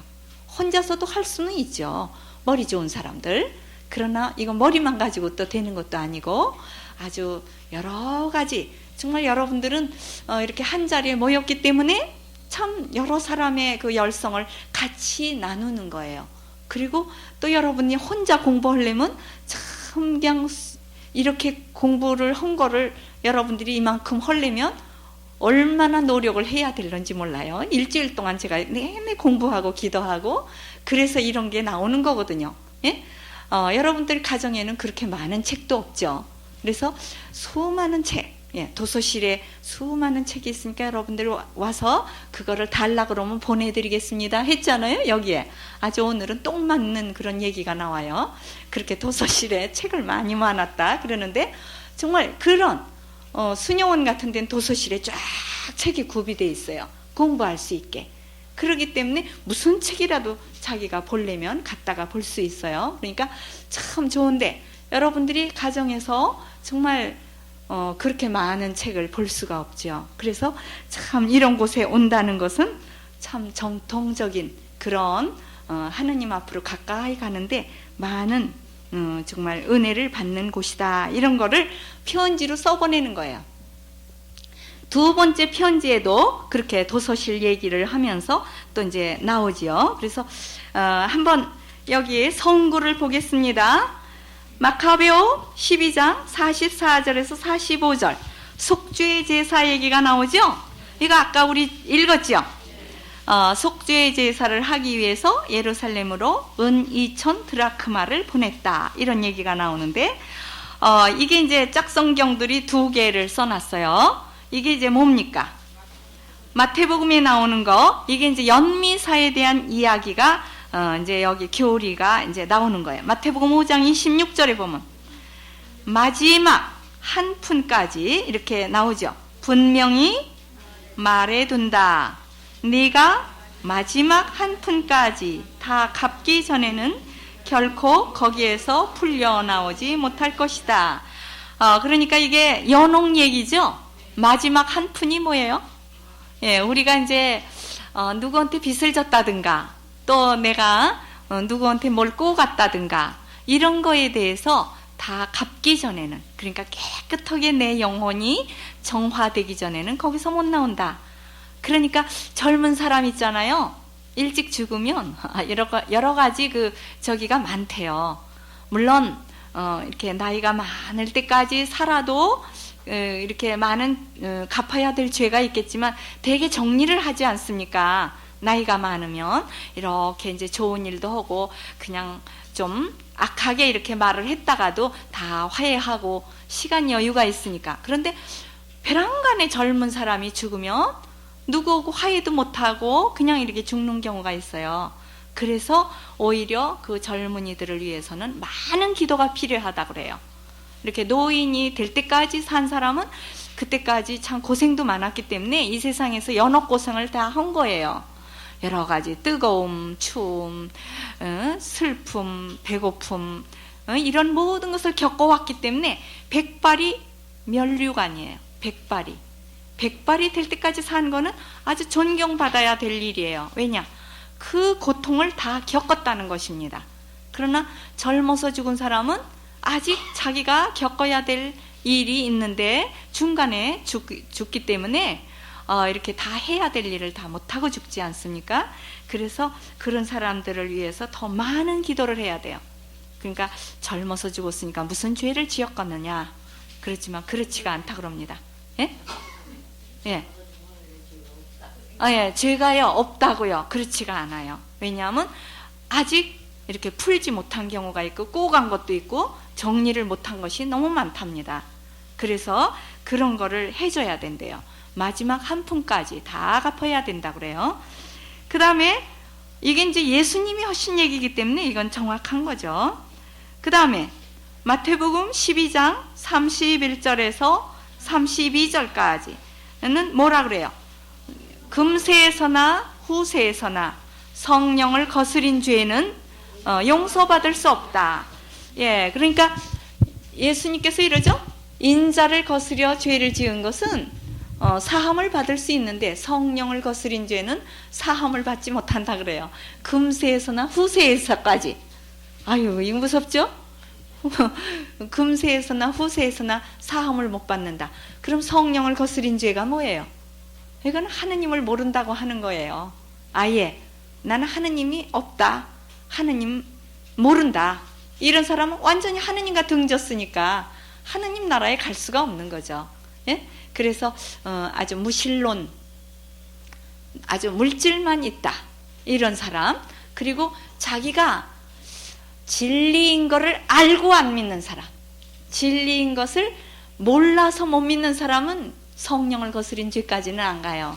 혼자서도 할 수는 있죠. 머리 좋은 사람들. 그러나 이건 머리만 가지고 또 되는 것도 아니고 아주 여러 가지 정말 여러분들은 이렇게 한 자리에 모였기 때문에 참 여러 사람의 그 열성을 같이 나누는 거예요. 그리고 또 여러분이 혼자 공부하려면 참 그냥 이렇게 공부를 한 거를 여러분들이 이만큼 하려면 얼마나 노력을 해야 될런지 몰라요. 일주일 동안 제가 내내 공부하고 기도하고 그래서 이런 게 나오는 거거든요. 예? 여러분들 가정에는 그렇게 많은 책도 없죠. 그래서 수많은 책, 예, 도서실에 수많은 책이 있으니까 여러분들 와서 그거를 달라 그러면 보내드리겠습니다 했잖아요. 여기에 아주 오늘은 똥 맞는 그런 얘기가 나와요. 그렇게 도서실에 책을 많이 모아놨다 그러는데, 정말 그런 수녀원 같은 데는 도서실에 쫙 책이 구비되어 있어요. 공부할 수 있게. 그렇기 때문에 무슨 책이라도 자기가 보려면 갔다가 볼 수 있어요. 그러니까 참 좋은데, 여러분들이 가정에서 정말 그렇게 많은 책을 볼 수가 없죠. 그래서 참 이런 곳에 온다는 것은 참 정통적인 그런 하느님 앞으로 가까이 가는데 많은 정말 은혜를 받는 곳이다, 이런 거를 편지로 써보내는 거예요. 두 번째 편지에도 그렇게 도서실 얘기를 하면서 또 이제 나오지요. 그래서 한번 여기 성구를 보겠습니다. 마카베오 12장 44절에서 45절 속죄 제사 얘기가 나오죠. 이거 아까 우리 읽었죠. 속죄 제사를 하기 위해서 예루살렘으로 은 2,000 드라크마를 보냈다, 이런 얘기가 나오는데, 이게 이제 짝성경들이 두 개를 써놨어요. 이게 이제 뭡니까? 마태복음에 나오는 거, 이게 이제 연미사에 대한 이야기가 이제 여기 교리가 이제 나오는 거예요. 마태복음 5장 26절에 보면 마지막 한 푼까지 이렇게 나오죠. 분명히 말해둔다. 네가 마지막 한 푼까지 다 갚기 전에는 결코 거기에서 풀려나오지 못할 것이다. 그러니까 이게 연옥 얘기죠. 마지막 한 푼이 뭐예요? 예, 우리가 이제 누구한테 빚을 졌다든가, 또 내가 누구한테 뭘 꼬갔다든가, 이런 거에 대해서 다 갚기 전에는, 그러니까 깨끗하게 내 영혼이 정화되기 전에는 거기서 못 나온다. 그러니까 젊은 사람 있잖아요. 일찍 죽으면 여러 가지 저기가 많대요. 물론 이렇게 나이가 많을 때까지 살아도 이렇게 많은 갚아야 될 죄가 있겠지만 되게 정리를 하지 않습니까? 나이가 많으면 이렇게 이제 좋은 일도 하고 그냥 좀 악하게 이렇게 말을 했다가도 다 화해하고 시간 여유가 있으니까. 그런데 베란간에 젊은 사람이 죽으면 누구하고 화해도 못하고 그냥 이렇게 죽는 경우가 있어요. 그래서 오히려 그 젊은이들을 위해서는 많은 기도가 필요하다 그래요. 이렇게 노인이 될 때까지 산 사람은 그때까지 참 고생도 많았기 때문에 이 세상에서 연옥 고생을 다 한 거예요. 여러 가지 뜨거움, 추움, 슬픔, 배고픔, 이런 모든 것을 겪어왔기 때문에 백발이 면류관이에요. 백발이 될 때까지 산 거는 아주 존경받아야 될 일이에요. 왜냐? 그 고통을 다 겪었다는 것입니다. 그러나 젊어서 죽은 사람은 아직 자기가 겪어야 될 일이 있는데 중간에 죽기 때문에 이렇게 다 해야 될 일을 다 못하고 죽지 않습니까? 그래서 그런 사람들을 위해서 더 많은 기도를 해야 돼요. 그러니까 젊어서 죽었으니까 무슨 죄를 지었겠느냐? 그렇지만 그렇지가 않다 그럽니다. 예? 예. 예, 죄가요 없다고요. 그렇지가 않아요. 왜냐하면 아직 이렇게 풀지 못한 경우가 있고 꼬간 것도 있고 정리를 못한 것이 너무 많답니다. 그래서 그런 거를 해줘야 된대요. 마지막 한 푼까지 다 갚아야 된다 그래요. 그 다음에 이게 이제 예수님이 하신 얘기이기 때문에 이건 정확한 거죠. 그 다음에 마태복음 12장 31절에서 32절까지는 뭐라 그래요? 금세에서나 후세에서나 성령을 거스린 죄는 용서받을 수 없다. 예, 그러니까 예수님께서 이러죠. 인자를 거스려 죄를 지은 것은 사함을 받을 수 있는데 성령을 거스린 죄는 사함을 받지 못한다 그래요. 금세에서나 후세에서까지. 아유, 이거 무섭죠? 금세에서나 후세에서나 사함을 못 받는다. 그럼 성령을 거스린 죄가 뭐예요? 이건 하느님을 모른다고 하는 거예요. 아예 나는 하느님이 없다, 하느님 모른다, 이런 사람은 완전히 하느님과 등졌으니까 하느님 나라에 갈 수가 없는 거죠. 예? 그래서 아주 무신론, 아주 물질만 있다, 이런 사람, 그리고 자기가 진리인 것을 알고 안 믿는 사람, 진리인 것을 몰라서 못 믿는 사람은 성령을 거스린 죄까지는 안 가요.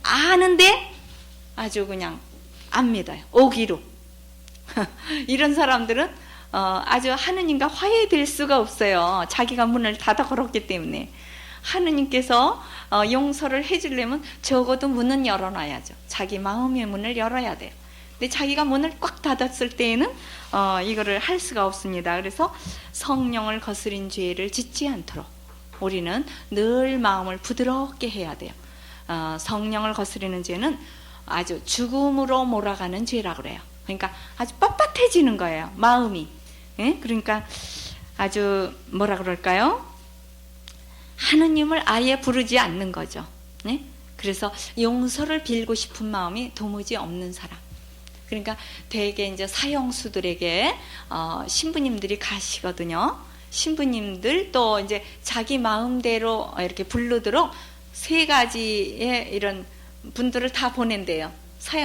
아는데 아주 그냥 안 믿어요. 오기로. 이런 사람들은 아주 하느님과 화해될 수가 없어요. 자기가 문을 닫아 걸었기 때문에. 하느님께서 용서를 해주려면 적어도 문은 열어놔야죠. 자기 마음의 문을 열어야 돼요. 근데 자기가 문을 꽉 닫았을 때에는 이거를 할 수가 없습니다. 그래서 성령을 거스린 죄를 짓지 않도록 우리는 늘 마음을 부드럽게 해야 돼요. 성령을 거스리는 죄는 아주 죽음으로 몰아가는 죄라고 그래요. 그러니까 아주 빳빳해지는 거예요. 마음이. 예? 그러니까 아주 뭐라 그럴까요? 하느님을 아예 부르지 않는 거죠. 예? 그래서 용서를 빌고 싶은 마음이 도무지 없는 사람. 그러니까 대개 이제 사형수들에게 신부님들이 가시거든요. 신부님들 또 이제 자기 마음대로 이렇게 부르도록 3가지의 이런 분들을 다 보낸대요.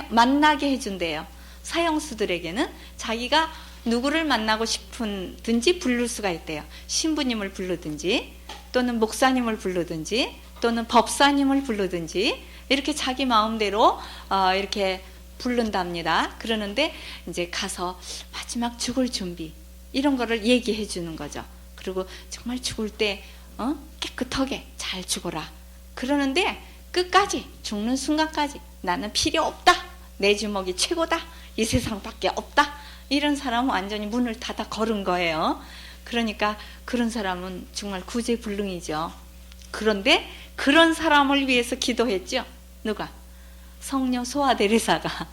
만나게 해준대요. 사형수들에게는 자기가 누구를 만나고 싶은든지 부를 수가 있대요. 신부님을 부르든지 또는 목사님을 부르든지 또는 법사님을 부르든지 이렇게 자기 마음대로 이렇게 부른답니다. 그러는데 이제 가서 마지막 죽을 준비 이런 거를 얘기해 주는 거죠. 그리고 정말 죽을 때 깨끗하게 잘 죽어라. 그러는데 끝까지 죽는 순간까지 나는 필요 없다. 내 주먹이 최고다. 이 세상밖에 없다. 이런 사람은 완전히 문을 닫아 걸은 거예요. 그러니까 그런 사람은 정말 구제불능이죠. 그런데 그런 사람을 위해서 기도했죠. 누가? 성녀 소아데레사가.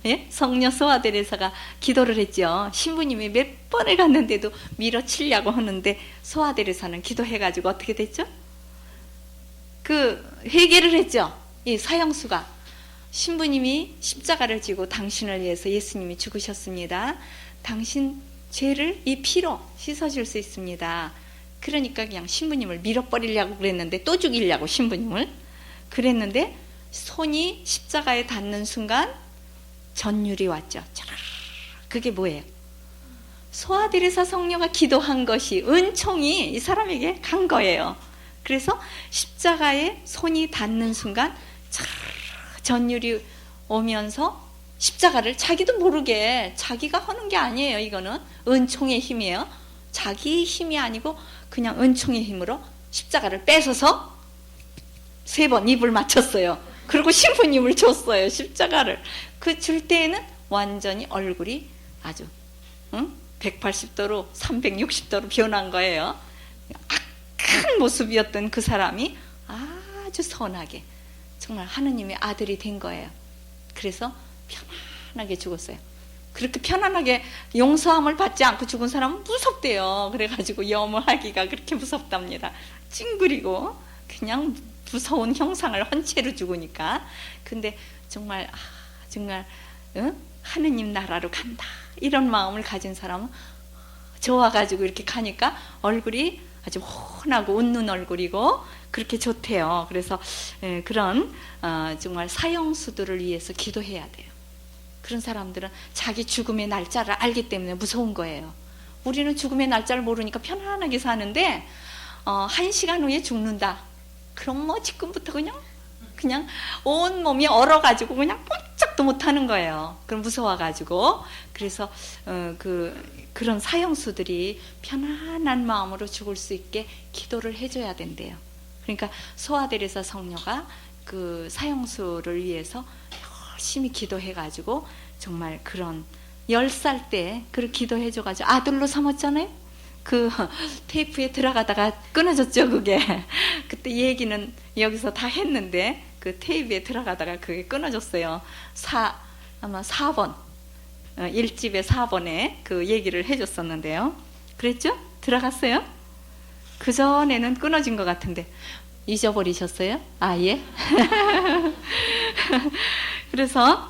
예? 성녀 소아데레사가 기도를 했죠. 신부님이 몇 번을 갔는데도 밀어치려고 하는데 소아데레사는 기도해가지고 어떻게 됐죠? 회개를 했죠. 이 사형수가. 신부님이 십자가를 지고 당신을 위해서 예수님이 죽으셨습니다. 당신 죄를 이 피로 씻어줄 수 있습니다. 그러니까 그냥 신부님을 밀어버리려고 그랬는데 또 죽이려고 신부님을 그랬는데 손이 십자가에 닿는 순간 전율이 왔죠. 그게 뭐예요? 소아데레사 성녀가 기도한 것이 은총이 이 사람에게 간 거예요. 그래서 십자가에 손이 닿는 순간 전율이 오면서 십자가를 자기도 모르게 자기가 하는 게 아니에요. 이거는 은총의 힘이에요. 자기 힘이 아니고 그냥 은총의 힘으로 십자가를 뺏어서 3번 입을 맞췄어요. 그리고 신부님을 줬어요. 십자가를. 그 줄 때에는 완전히 얼굴이 아주 180도로 360도로 변한 거예요. 악한 모습이었던 그 사람이 아주 선하게 정말 하느님의 아들이 된 거예요. 그래서 편안하게 죽었어요. 그렇게 편안하게 용서함을 받지 않고 죽은 사람은 무섭대요. 그래가지고 염호하기가 그렇게 무섭답니다. 찡그리고 그냥 무서운 형상을 한 채로 죽으니까. 근데 정말 하느님 나라로 간다 이런 마음을 가진 사람은 좋아가지고 이렇게 가니까 얼굴이 아주 훤하고 웃는 얼굴이고 그렇게 좋대요. 그래서 그런 정말 사형수들을 위해서 기도해야 돼요. 그런 사람들은 자기 죽음의 날짜를 알기 때문에 무서운 거예요. 우리는 죽음의 날짜를 모르니까 편안하게 사는데 1시간 후에 죽는다. 그럼 뭐 지금부터 그냥 온몸이 얼어가지고 그냥 꼼짝도 못하는 거예요. 그럼 무서워가지고. 그래서 그런 사형수들이 편안한 마음으로 죽을 수 있게 기도를 해줘야 된대요. 그러니까 소아데레사 성녀가 그 사형수를 위해서 열심히 기도해가지고 정말 그런 10살 때 그렇게 기도해줘가지고 아들로 삼았잖아요. 그 테이프에 들어가다가 끊어졌죠. 그게 그때 얘기는 여기서 다 했는데 그 테이프에 들어가다가 그게 끊어졌어요. 아마 4번 1집의 4번에 그 얘기를 해줬었는데요. 그랬죠? 들어갔어요? 그 전에는 끊어진 것 같은데 잊어버리셨어요? 예. 그래서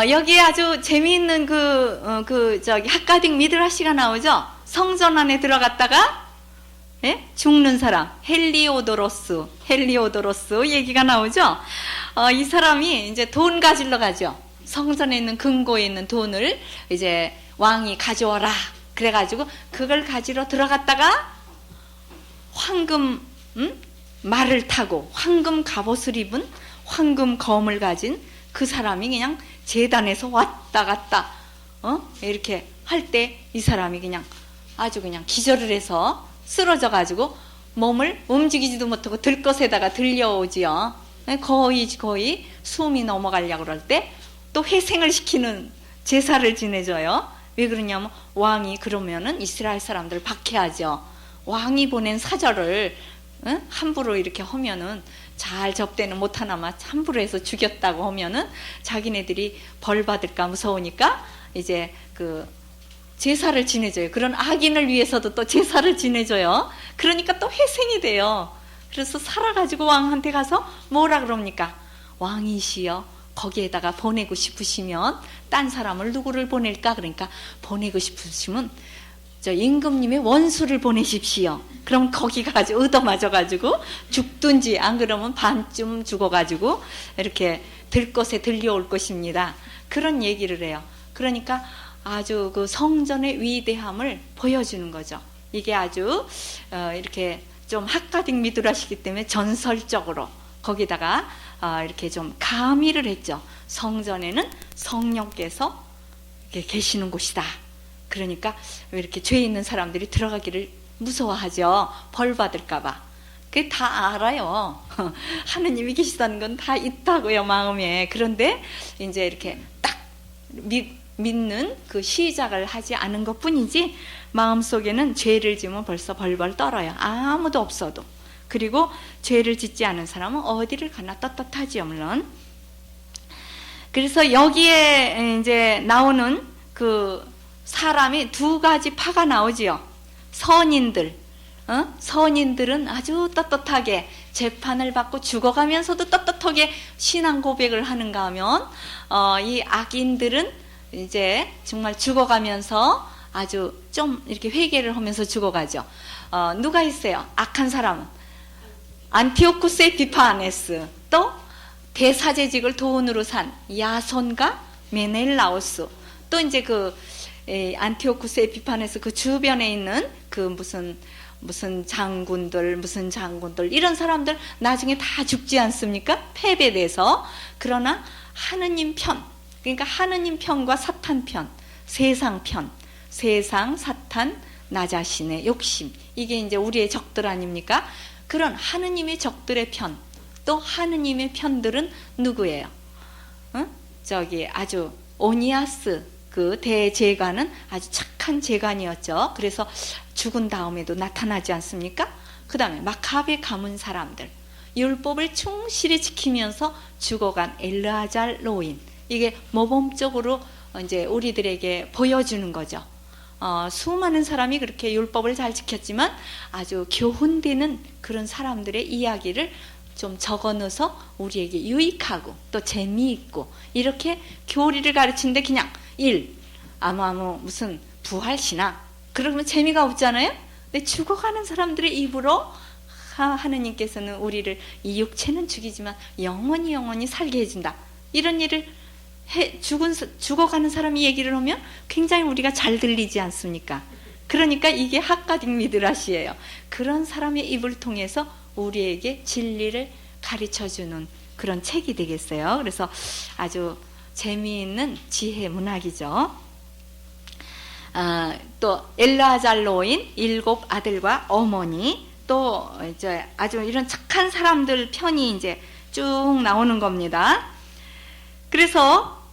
여기에 아주 재미있는 학가딕 미드라시가 나오죠. 성전 안에 들어갔다가 죽는 사람 헬리오도로스 얘기가 나오죠. 이 사람이 이제 돈 가지러 가죠. 성전에 있는 금고에 있는 돈을 이제 왕이 가져와라. 그래가지고 그걸 가지러 들어갔다가 황금 말을 타고 황금 갑옷을 입은 황금 검을 가진 그 사람이 그냥 제단에서 왔다 갔다 이렇게 할 때 이 사람이 그냥 아주 그냥 기절을 해서 쓰러져 가지고 몸을 움직이지도 못하고 들것에다가 들려오지요. 거의 숨이 넘어가려고 그럴 때 또 회생을 시키는 제사를 지내줘요. 왜 그러냐면 왕이 그러면은 이스라엘 사람들 박해하죠. 왕이 보낸 사절을 함부로 이렇게 하면은 잘 접대는 못하나마 함부로 해서 죽였다고 하면은 자기네들이 벌 받을까 무서우니까 이제 그 제사를 지내줘요. 그런 악인을 위해서도 또 제사를 지내줘요. 그러니까 또 회생이 돼요. 그래서 살아가지고 왕한테 가서 뭐라 그럽니까? 왕이시여, 거기에다가 보내고 싶으시면 딴 사람을 누구를 보낼까? 그러니까 보내고 싶으시면 저 임금님의 원수를 보내십시오. 그럼 거기 가지고 얻어맞아가지고 죽든지 안 그러면 반쯤 죽어가지고 이렇게 들것에 들려올 것입니다. 그런 얘기를 해요. 그러니까 아주 그 성전의 위대함을 보여주는 거죠. 이게 아주 이렇게 좀 학가딕 미드라시기 때문에 전설적으로 거기다가 이렇게 좀 가미를 했죠. 성전에는 성령께서 이렇게 계시는 곳이다. 그러니까 왜 이렇게 죄 있는 사람들이 들어가기를 무서워하죠. 벌 받을까봐. 그게 다 알아요. 하느님이 계시다는 건 다 있다고요, 마음에. 그런데 이제 이렇게 딱 믿는 그 시작을 하지 않은 것 뿐이지 마음속에는 죄를 지으면 벌써 벌벌 떨어요. 아무도 없어도. 그리고 죄를 짓지 않은 사람은 어디를 가나 떳떳하지요, 물론. 그래서 여기에 이제 나오는 그 사람이 두 가지 파가 나오지요. 선인들. 선인들은 아주 떳떳하게 재판을 받고 죽어가면서도 떳떳하게 신앙 고백을 하는가 하면 이 악인들은 이제 정말 죽어가면서 아주 좀 이렇게 회개를 하면서 죽어가죠. 누가 있어요? 악한 사람은 안티오쿠스 에피파네스, 또 대사제직을 돈으로 산 야손과 메넬라오스, 또 이제 그 안티오쿠스 에피파네스 그 주변에 있는 그 무슨 장군들 이런 사람들 나중에 다 죽지 않습니까? 패배돼서. 그러나 하느님 편, 그러니까 하느님 편과 사탄 편, 세상 편, 세상, 사탄, 나 자신의 욕심, 이게 이제 우리의 적들 아닙니까? 그런 하느님의 적들의 편, 또 하느님의 편들은 누구예요? 저기 아주 오니아스 그 대제관은 아주 착한 제관이었죠. 그래서 죽은 다음에도 나타나지 않습니까? 그 다음에 마카베 가문 사람들, 율법을 충실히 지키면서 죽어간 엘르아잘 로인, 이게 모범적으로 이제 우리들에게 보여주는 거죠. 수많은 사람이 그렇게 율법을 잘 지켰지만 아주 교훈되는 그런 사람들의 이야기를 좀 적어넣어서 우리에게 유익하고 또 재미있고 이렇게 교리를 가르치는데 그냥 아무 무슨 부활신앙 그러면 재미가 없잖아요. 근데 죽어가는 사람들의 입으로 하느님께서는 우리를 이 육체는 죽이지만 영원히 살게 해준다, 이런 일을 죽어가는 사람이 얘기를 하면 굉장히 우리가 잘 들리지 않습니까? 그러니까 이게 학가딕 미드라시예요. 그런 사람의 입을 통해서 우리에게 진리를 가르쳐주는 그런 책이 되겠어요. 그래서 아주 재미있는 지혜 문학이죠. 또 엘라잘로인 7 아들과 어머니, 또 이제 아주 이런 착한 사람들 편이 이제 쭉 나오는 겁니다. 그래서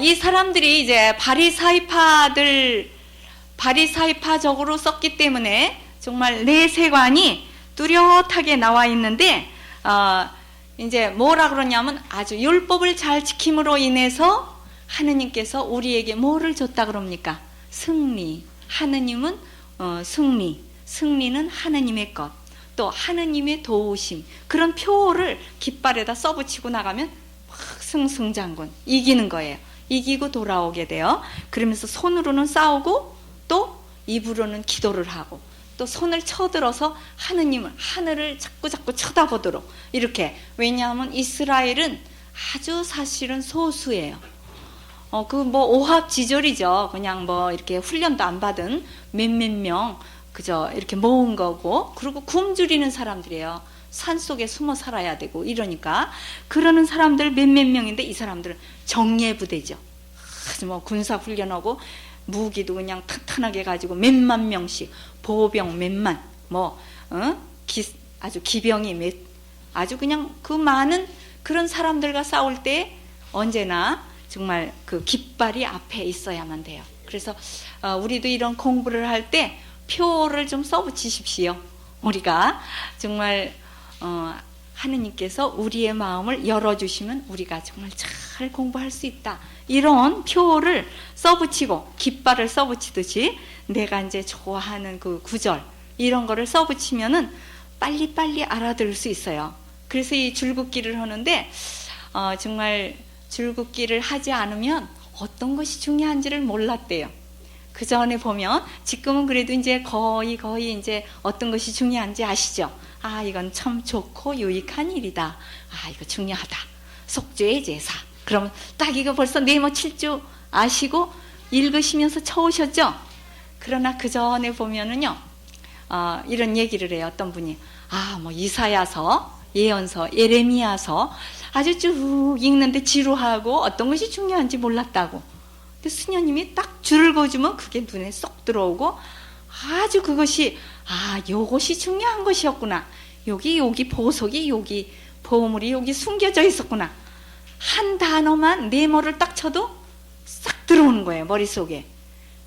이 사람들이 이제 바리사이파적으로 썼기 때문에 정말 내세관이 뚜렷하게 나와 있는데 이제 뭐라 그러냐면 아주 율법을 잘 지킴으로 인해서 하느님께서 우리에게 뭐를 줬다 그럽니까? 승리. 하느님은 승리는 하느님의 것, 또 하느님의 도우심, 그런 표를 깃발에다 써붙이고 나가면 확 승승장군 이기는 거예요. 이기고 돌아오게 돼요. 그러면서 손으로는 싸우고 또 입으로는 기도를 하고 또 손을 쳐들어서 하늘을 자꾸 쳐다보도록 이렇게. 왜냐하면 이스라엘은 아주 사실은 소수예요. 그 뭐 오합지졸이죠. 그냥 뭐 이렇게 훈련도 안 받은 몇몇 명 그저 이렇게 모은 거고, 그리고 굶주리는 사람들이에요. 산 속에 숨어 살아야 되고 이러니까 그러는 사람들 몇몇 명인데, 이 사람들은 정예부대죠. 아주 뭐 군사 훈련하고 무기도 그냥 탄탄하게 가지고 몇만 명씩, 보병 몇만, 뭐 아주 기병이 아주 그냥 그 많은 그런 사람들과 싸울 때 언제나 정말 그 깃발이 앞에 있어야만 돼요. 그래서 우리도 이런 공부를 할 때 표를 좀 써붙이십시오. 우리가 정말 하느님께서 우리의 마음을 열어주시면 우리가 정말 잘 공부할 수 있다, 이런 표를 써붙이고 깃발을 써붙이듯이 내가 이제 좋아하는 그 구절 이런 거를 써붙이면은 빨리빨리 알아들을 수 있어요. 그래서 이 줄긋기를 하는데 정말 줄긋기를 하지 않으면 어떤 것이 중요한지를 몰랐대요. 그 전에 보면, 지금은 그래도 이제 거의 이제 어떤 것이 중요한지 아시죠? 아, 이건 참 좋고 유익한 일이다. 아, 이거 중요하다. 속죄의 제사. 그러면 딱 이거 벌써 네모 7조 아시고 읽으시면서 쳐오셨죠? 그러나 그 전에 보면은요, 이런 얘기를 해요. 어떤 분이 뭐 이사야서, 예언서, 예레미야서 아주 쭉 읽는데 지루하고 어떤 것이 중요한지 몰랐다고. 근데 수녀님이 딱 줄을 그어주면 그게 눈에 쏙 들어오고, 아주 그것이 요것이 중요한 것이었구나. 여기 보석이, 여기 보물이 여기 숨겨져 있었구나. 한 단어만 네모를 딱 쳐도 싹 들어오는 거예요, 머릿속에.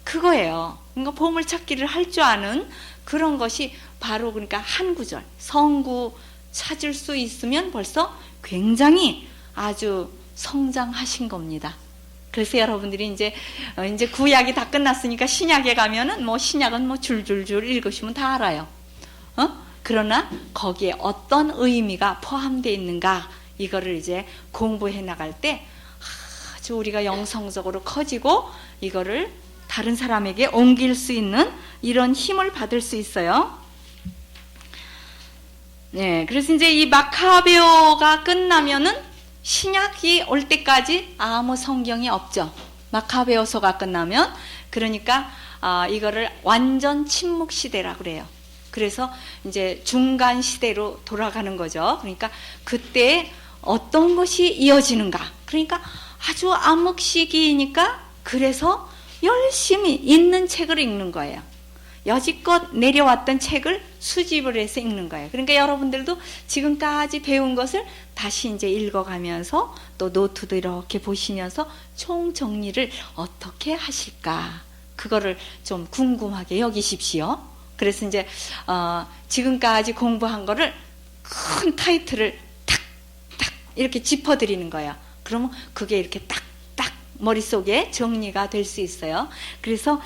그거예요. 그러니까 보물찾기를 할 줄 아는 그런 것이 바로, 그러니까 한 구절 성구 찾을 수 있으면 벌써 굉장히 아주 성장하신 겁니다. 그래서 여러분들이 이제 구약이 다 끝났으니까 신약에 가면은 뭐 신약은 뭐 줄줄줄 읽으시면 다 알아요. 그러나 거기에 어떤 의미가 포함되어 있는가, 이거를 이제 공부해 나갈 때 아주 우리가 영성적으로 커지고 이거를 다른 사람에게 옮길 수 있는 이런 힘을 받을 수 있어요. 네, 그래서 이제 이 마카베오가 끝나면은 신약이 올 때까지 아무 성경이 없죠. 마카베오서가 끝나면. 그러니까 이거를 완전 침묵 시대라고 그래요. 그래서 이제 중간 시대로 돌아가는 거죠. 그러니까 그때 어떤 것이 이어지는가. 그러니까 아주 암흑 시기이니까 그래서 열심히 있는 책을 읽는 거예요. 여지껏 내려왔던 책을 수집을 해서 읽는 거예요. 그러니까 여러분들도 지금까지 배운 것을 다시 이제 읽어가면서 또 노트도 이렇게 보시면서 총 정리를 어떻게 하실까, 그거를 좀 궁금하게 여기십시오. 그래서 이제 지금까지 공부한 거를 큰 타이틀을 탁탁 이렇게 짚어드리는 거예요. 그러면 그게 이렇게 딱 머릿속에 정리가 될 수 있어요. 그래서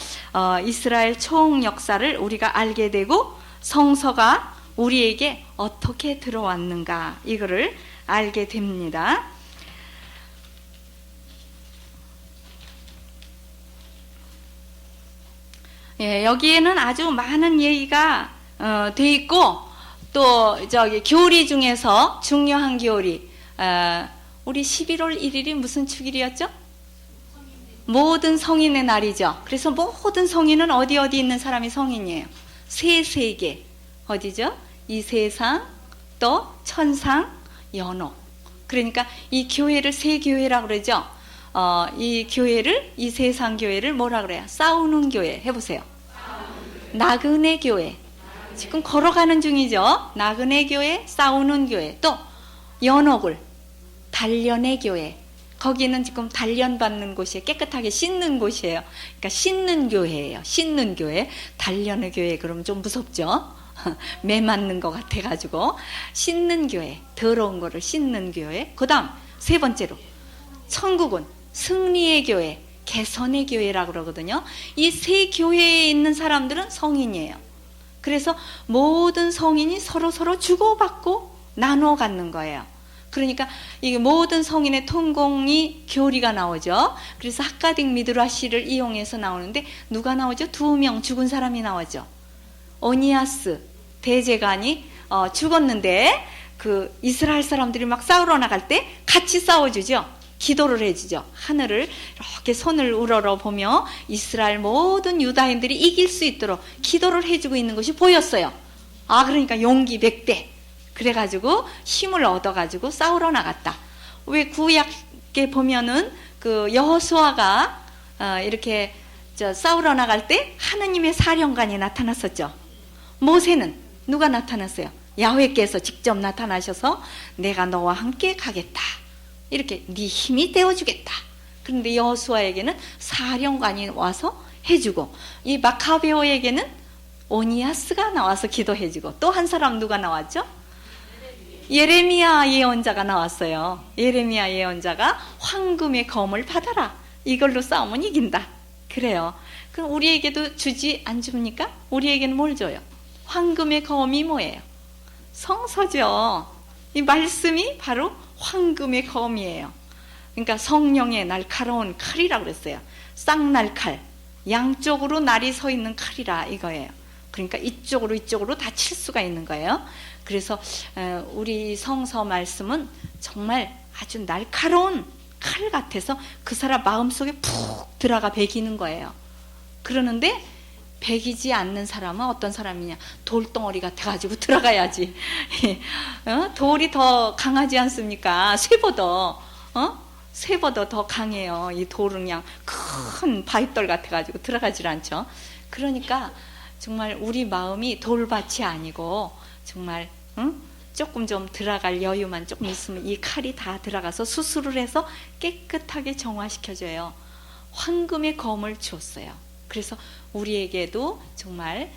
이스라엘 총 역사를 우리가 알게 되고 성서가 우리에게 어떻게 들어왔는가, 이거를 알게 됩니다. 예, 여기에는 아주 많은 얘기가 돼 있고, 또 저기 교리 중에서 중요한 교리, 우리 11월 1일이 무슨 축일이었죠? 모든 성인의 날이죠. 그래서 모든 성인은 어디 있는 사람이 성인이에요. 세 세계, 어디죠? 이 세상, 또 천상, 연옥. 그러니까 이 교회를 세 교회라고 그러죠. 이 교회를, 이 세상 교회를 뭐라 그래요? 싸우는 교회. 해보세요. 나그네 교회. 지금 걸어가는 중이죠. 나그네 교회, 싸우는 교회. 또 연옥을 단련의 교회. 거기는 지금 단련받는 곳이에요. 깨끗하게 씻는 곳이에요. 그러니까 씻는 교회예요. 씻는 교회. 단련의 교회 그러면 좀 무섭죠. 매 맞는 것 같아가지고. 씻는 교회, 더러운 거를 씻는 교회. 그 다음 세 번째로 천국은 승리의 교회, 개선의 교회라고 그러거든요. 이 세 교회에 있는 사람들은 성인이에요. 그래서 모든 성인이 서로 주고받고 나눠 갖는 거예요. 그러니까 이게 모든 성인의 통공이 교리가 나오죠. 그래서 학가딕 미드라시를 이용해서 나오는데 누가 나오죠? 2명 죽은 사람이 나오죠. 오니아스 대제관이 죽었는데 그 이스라엘 사람들이 막 싸우러 나갈 때 같이 싸워주죠. 기도를 해주죠. 하늘을 이렇게 손을 우러러 보며 이스라엘 모든 유다인들이 이길 수 있도록 기도를 해주고 있는 것이 보였어요. 그러니까 용기 100배. 그래가지고 힘을 얻어가지고 싸우러 나갔다. 왜 구약에 보면은 그 여호수아가 이렇게 싸우러 나갈 때 하느님의 사령관이 나타났었죠. 모세는 누가 나타났어요? 야훼께서 직접 나타나셔서 내가 너와 함께 가겠다. 이렇게 네 힘이 되어주겠다. 그런데 여호수아에게는 사령관이 와서 해주고, 이 마카베오에게는 오니아스가 나와서 기도해주고, 또 한 사람 누가 나왔죠? 예레미야 예언자가 나왔어요. 예레미야 예언자가 황금의 검을 받아라. 이걸로 싸우면 이긴다. 그래요. 그럼 우리에게도 주지 안 줍니까? 우리에게는 뭘 줘요? 황금의 검이 뭐예요? 성서죠. 이 말씀이 바로 황금의 검이에요. 그러니까 성령의 날카로운 칼이라고 그랬어요. 쌍날칼, 양쪽으로 날이 서 있는 칼이라 이거예요. 그러니까 이쪽으로 다 칠 수가 있는 거예요. 그래서 우리 성서 말씀은 정말 아주 날카로운 칼 같아서 그 사람 마음속에 푹 들어가 배기는 거예요. 그러는데 배기지 않는 사람은 어떤 사람이냐? 돌덩어리 같아가지고 들어가야지. 돌이 더 강하지 않습니까? 쇠보다 더 강해요. 이 돌은 그냥 큰 바위돌 같아가지고 들어가질 않죠. 그러니까 정말 우리 마음이 돌밭이 아니고 정말 조금 좀 들어갈 여유만 조금 있으면 이 칼이 다 들어가서 수술을 해서 깨끗하게 정화시켜줘요. 황금의 검을 주었어요. 그래서 우리에게도 정말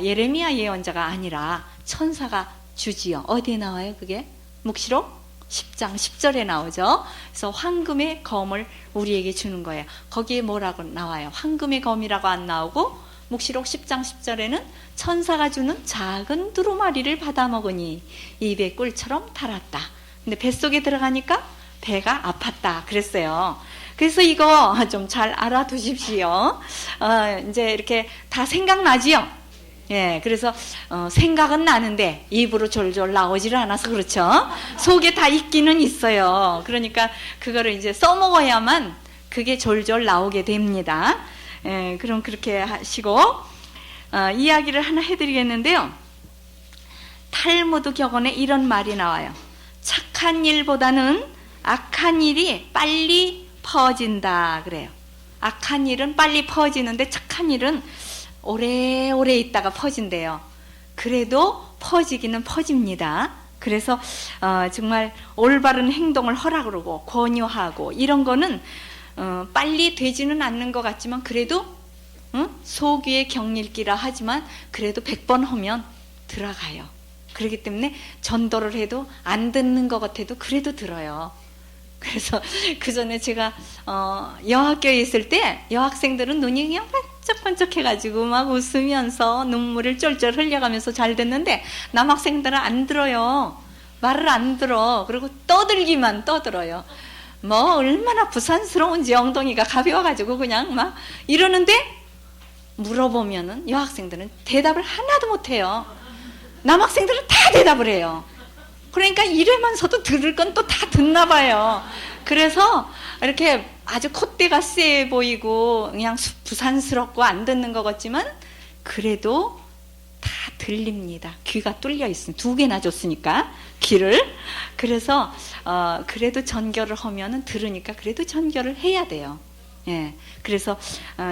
예레미야 예언자가 아니라 천사가 주지요. 어디에 나와요 그게? 묵시록 10장 10절에 나오죠. 그래서 황금의 검을 우리에게 주는 거예요. 거기에 뭐라고 나와요? 황금의 검이라고 안 나오고 묵시록 10장 10절에는 천사가 주는 작은 두루마리를 받아먹으니 입에 꿀처럼 달았다. 근데 뱃속에 들어가니까 배가 아팠다 그랬어요. 그래서 이거 좀 잘 알아두십시오. 이제 이렇게 다 생각나지요? 예, 그래서 생각은 나는데 입으로 졸졸 나오지를 않아서 그렇죠. 속에 다 있기는 있어요. 그러니까 그거를 이제 써먹어야만 그게 졸졸 나오게 됩니다. 예, 그럼 그렇게 하시고 이야기를 하나 해드리겠는데요. 탈무드 격언에 이런 말이 나와요. 착한 일보다는 악한 일이 빨리 퍼진다 그래요. 악한 일은 빨리 퍼지는데 착한 일은 오래오래 있다가 퍼진대요. 그래도 퍼지기는 퍼집니다. 그래서 정말 올바른 행동을 허락하고 권유하고 이런 거는 빨리 되지는 않는 것 같지만 그래도 소귀의 경일기라 하지만 그래도 100번 하면 들어가요. 그렇기 때문에 전도를 해도 안 듣는 것 같아도 그래도 들어요. 그래서 그 전에 제가 여학교에 있을 때 여학생들은 눈이 그냥 반짝반짝 해가지고 막 웃으면서 눈물을 쫄쫄 흘려가면서 잘 됐는데 남학생들은 안 들어요. 말을 안 들어. 그리고 떠들기만 떠들어요. 뭐 얼마나 부산스러운지 엉덩이가 가벼워가지고 그냥 막 이러는데 물어보면은 여학생들은 대답을 하나도 못해요. 남학생들은 다 대답을 해요. 그러니까 이러면서도 들을 건 또 다 듣나 봐요. 그래서 이렇게 아주 콧대가 세 보이고 그냥 부산스럽고 안 듣는 것 같지만 그래도 다 들립니다. 귀가 뚫려 있으니 2개나 줬으니까 귀를. 그래서 그래도 전결을 하면은 들으니까 그래도 전결을 해야 돼요. 예. 그래서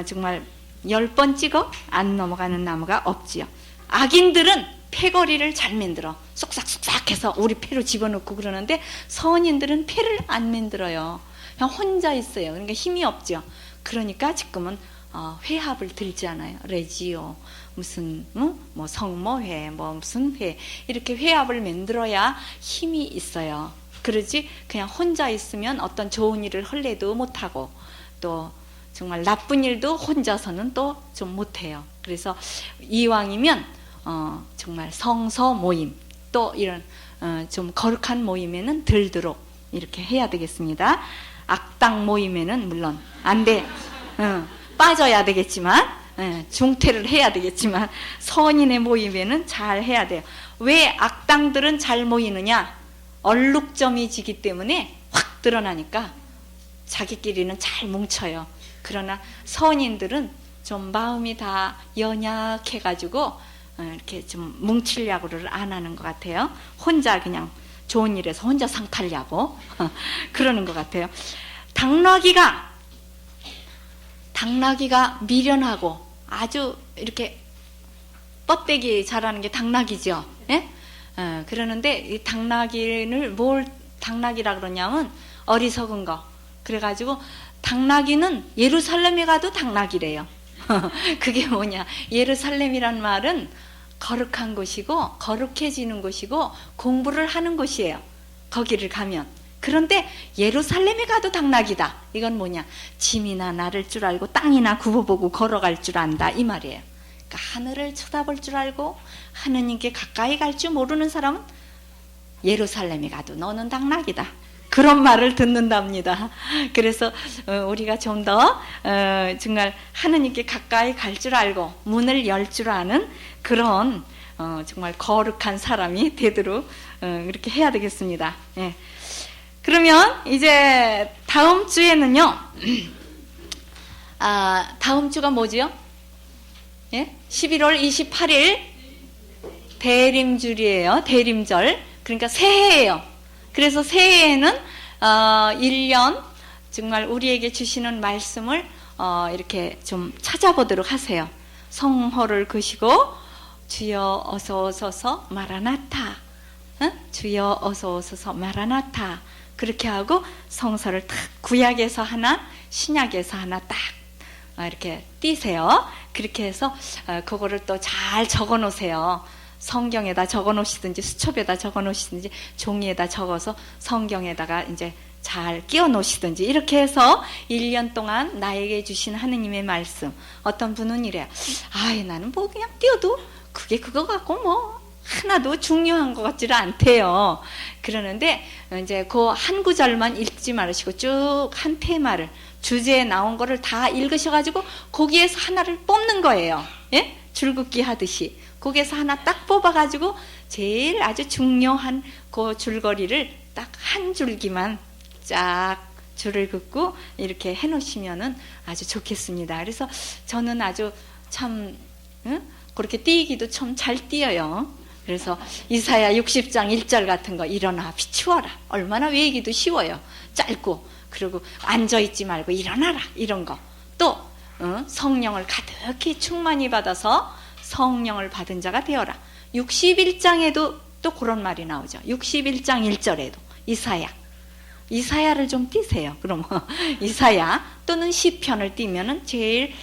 정말 10번 찍어 안 넘어가는 나무가 없지요. 악인들은 패거리를 잘 만들어 쏙싹쏙싹 해서 우리 패로 집어넣고 그러는데 선인들은 패를 안 만들어요. 그냥 혼자 있어요. 그러니까 힘이 없죠. 그러니까 지금은 회합을 들지 않아요. 레지오 무슨 뭐 성모회 뭐 무슨 회 이렇게 회합을 만들어야 힘이 있어요. 그러지 그냥 혼자 있으면 어떤 좋은 일을 할래도 못하고 또 정말 나쁜 일도 혼자서는 또 좀 못해요. 그래서 이왕이면 정말 성서 모임 또 이런 좀 거룩한 모임에는 들도록 이렇게 해야 되겠습니다. 악당 모임에는 물론 안 돼. 빠져야 되겠지만 중퇴를 해야 되겠지만 선인의 모임에는 잘 해야 돼요. 왜 악당들은 잘 모이느냐? 얼룩점이 지기 때문에 확 드러나니까 자기끼리는 잘 뭉쳐요. 그러나 선인들은 좀 마음이 다 연약해가지고 이렇게 좀 뭉치려고를 안 하는 것 같아요. 혼자 그냥 좋은 일에서 혼자 상 타려고 그러는 것 같아요. 당나귀가 미련하고 아주 이렇게 뻗대기 잘하는 게 당나귀죠. 예? 그러는데 이 당나귀를 뭘 당나귀라 그러냐면 어리석은 거. 그래가지고 당나귀는 예루살렘에 가도 당나귀래요. 그게 뭐냐? 예루살렘이란 말은 거룩한 곳이고 거룩해지는 곳이고 공부를 하는 곳이에요. 거기를 가면. 그런데 예루살렘에 가도 당나귀다. 이건 뭐냐? 짐이나 나를 줄 알고 땅이나 굽어보고 걸어갈 줄 안다 이 말이에요. 그러니까 하늘을 쳐다볼 줄 알고 하느님께 가까이 갈 줄 모르는 사람은 예루살렘에 가도 너는 당나귀다. 그런 말을 듣는답니다. 그래서 우리가 좀 더 정말 하느님께 가까이 갈 줄 알고 문을 열 줄 아는 그런 정말 거룩한 사람이 되도록 이렇게 해야 되겠습니다. 예. 그러면 이제 다음 주에는요. 다음 주가 뭐지요? 예? 11월 28일 대림절이에요. 대림절. 그러니까 새해예요. 그래서 새해에는 1년 정말 우리에게 주시는 말씀을 이렇게 좀 찾아보도록 하세요. 성호를 그시고 주여 어서 오소서 마라나타, 주여 어서 오소서 마라나타, 그렇게 하고 성서를 딱 구약에서 하나 신약에서 하나 딱 이렇게 띄세요. 그렇게 해서 그거를 또 잘 적어 놓으세요. 성경에다 적어 놓으시든지 수첩에다 적어 놓으시든지 종이에다 적어서 성경에다가 이제 잘 끼워 놓으시든지 이렇게 해서 1년 동안 나에게 주신 하느님의 말씀. 어떤 분은 이래요. 나는 뭐 그냥 띄워도 그게 그거 갖고 뭐 하나도 중요한 것 같지는 않대요. 그러는데 이제 그 한 구절만 읽지 말으시고 쭉 한 테마를 주제에 나온 거를 다 읽으셔가지고 거기에서 하나를 뽑는 거예요. 예? 줄긋기 하듯이. 거기에서 하나 딱 뽑아가지고 제일 아주 중요한 그 줄거리를 딱 한 줄기만 쫙 줄을 긋고 이렇게 해놓으시면은 아주 좋겠습니다. 그래서 저는 아주 참 그렇게 띄기도 참 잘 띄어요. 그래서 이사야 60장 1절 같은 거 일어나 비추어라. 얼마나 외우기도 쉬워요. 짧고. 그리고 앉아있지 말고 일어나라. 이런 거. 또 성령을 가득히 충만히 받아서 성령을 받은 자가 되어라. 61장에도 또 그런 말이 나오죠. 61장 1절에도 이사야를 좀 띄세요. 그럼 이사야 또는 시편을 띄면은 제일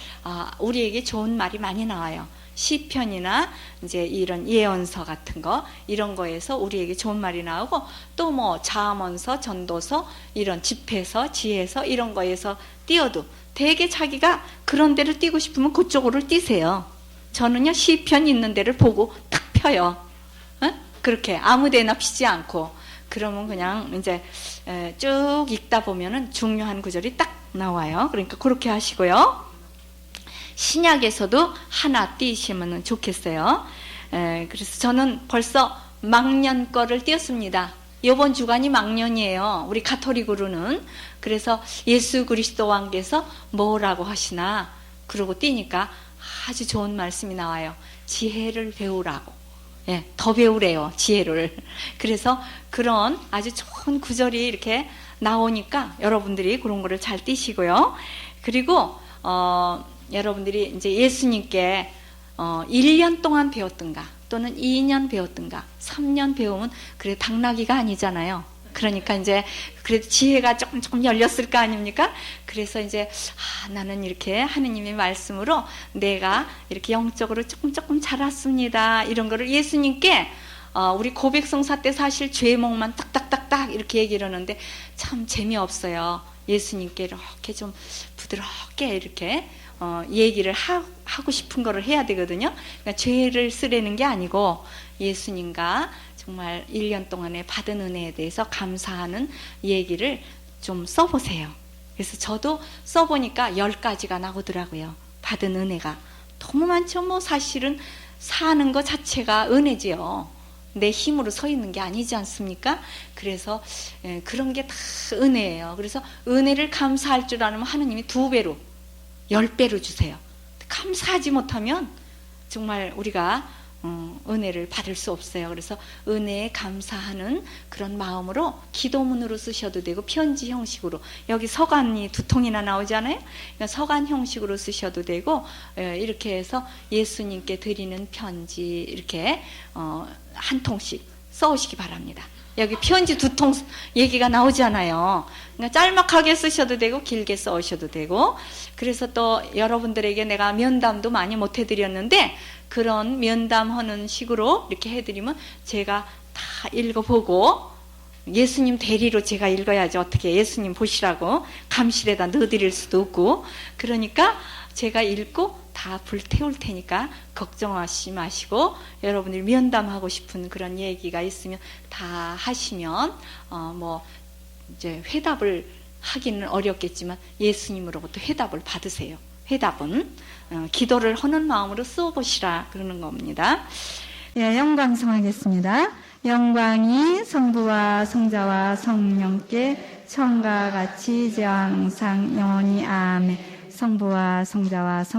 우리에게 좋은 말이 많이 나와요. 시편이나 이제 이런 예언서 같은 거 이런 거에서 우리에게 좋은 말이 나오고 또 뭐 잠언서, 전도서 이런 집회서, 지혜서 이런 거에서 띄어도 되게 자기가 그런 데를 띄고 싶으면 그쪽으로 띄세요. 저는요 시편 있는 데를 보고 탁 펴요. 그렇게 아무 데나 피지 않고 그러면 그냥 이제 쭉 읽다 보면은 중요한 구절이 딱 나와요. 그러니까 그렇게 하시고요. 신약에서도 하나 띄시면 좋겠어요. 그래서 저는 벌써 망년 거를 띄었습니다. 이번 주간이 망년이에요. 우리 가톨릭으로는. 그래서 예수 그리스도 왕께서 뭐라고 하시나 그러고 띄니까 아주 좋은 말씀이 나와요. 지혜를 배우라고. 예, 더 배우래요. 지혜를. 그래서 그런 아주 좋은 구절이 이렇게 나오니까 여러분들이 그런 거를 잘 띄시고요. 그리고 여러분들이 이제 예수님께 1년 동안 배웠던가 또는 2년 배웠던가 3년 배우면 그래 당나귀가 아니잖아요. 그러니까 이제 그래도 지혜가 조금 열렸을 거 아닙니까? 그래서 이제 나는 이렇게 하느님의 말씀으로 내가 이렇게 영적으로 조금 자랐습니다. 이런 거를 예수님께 우리 고백성사 때 사실 죄목만 딱딱딱딱 이렇게 얘기를 하는데 참 재미없어요. 예수님께 이렇게 좀 부드럽게 이렇게 얘기를 하고 싶은 거를 해야 되거든요. 그러니까 죄를 쓰려는 게 아니고 예수님과 정말 1년 동안에 받은 은혜에 대해서 감사하는 얘기를 좀 써보세요. 그래서 저도 써보니까 10가지가 나오더라고요. 받은 은혜가 너무 많죠. 뭐 사실은 사는 것 자체가 은혜지요. 내 힘으로 서 있는 게 아니지 않습니까? 그래서 그런 게 다 은혜예요. 그래서 은혜를 감사할 줄 알면 하느님이 2배로 10배로 주세요. 감사하지 못하면 정말 우리가 은혜를 받을 수 없어요. 그래서 은혜에 감사하는 그런 마음으로 기도문으로 쓰셔도 되고 편지 형식으로, 여기 서간이 2통이나 나오잖아요. 그러니까 서간 형식으로 쓰셔도 되고, 이렇게 해서 예수님께 드리는 편지 이렇게 한 통씩 써오시기 바랍니다. 여기 편지 2통 얘기가 나오잖아요. 그러니까 짤막하게 쓰셔도 되고 길게 써오셔도 되고. 그래서 또 여러분들에게 내가 면담도 많이 못 해드렸는데, 그런 면담하는 식으로 이렇게 해드리면 제가 다 읽어보고, 예수님 대리로 제가 읽어야지 어떻게 예수님 보시라고 감실에다 넣어드릴 수도 없고, 그러니까 제가 읽고 다 불태울 테니까 걱정하지 마시고, 여러분들이 면담하고 싶은 그런 얘기가 있으면 다 하시면 뭐 이제 회답을 하기는 어렵겠지만 예수님으로부터 회답을 받으세요. 회답은 기도를 하는 마음으로 써보시라 그러는 겁니다. 예, 영광 성하겠습니다. 영광이 성부와 성자와 성령께 처음과 같이 이제 항상 영원히 아멘. 성부와 성자와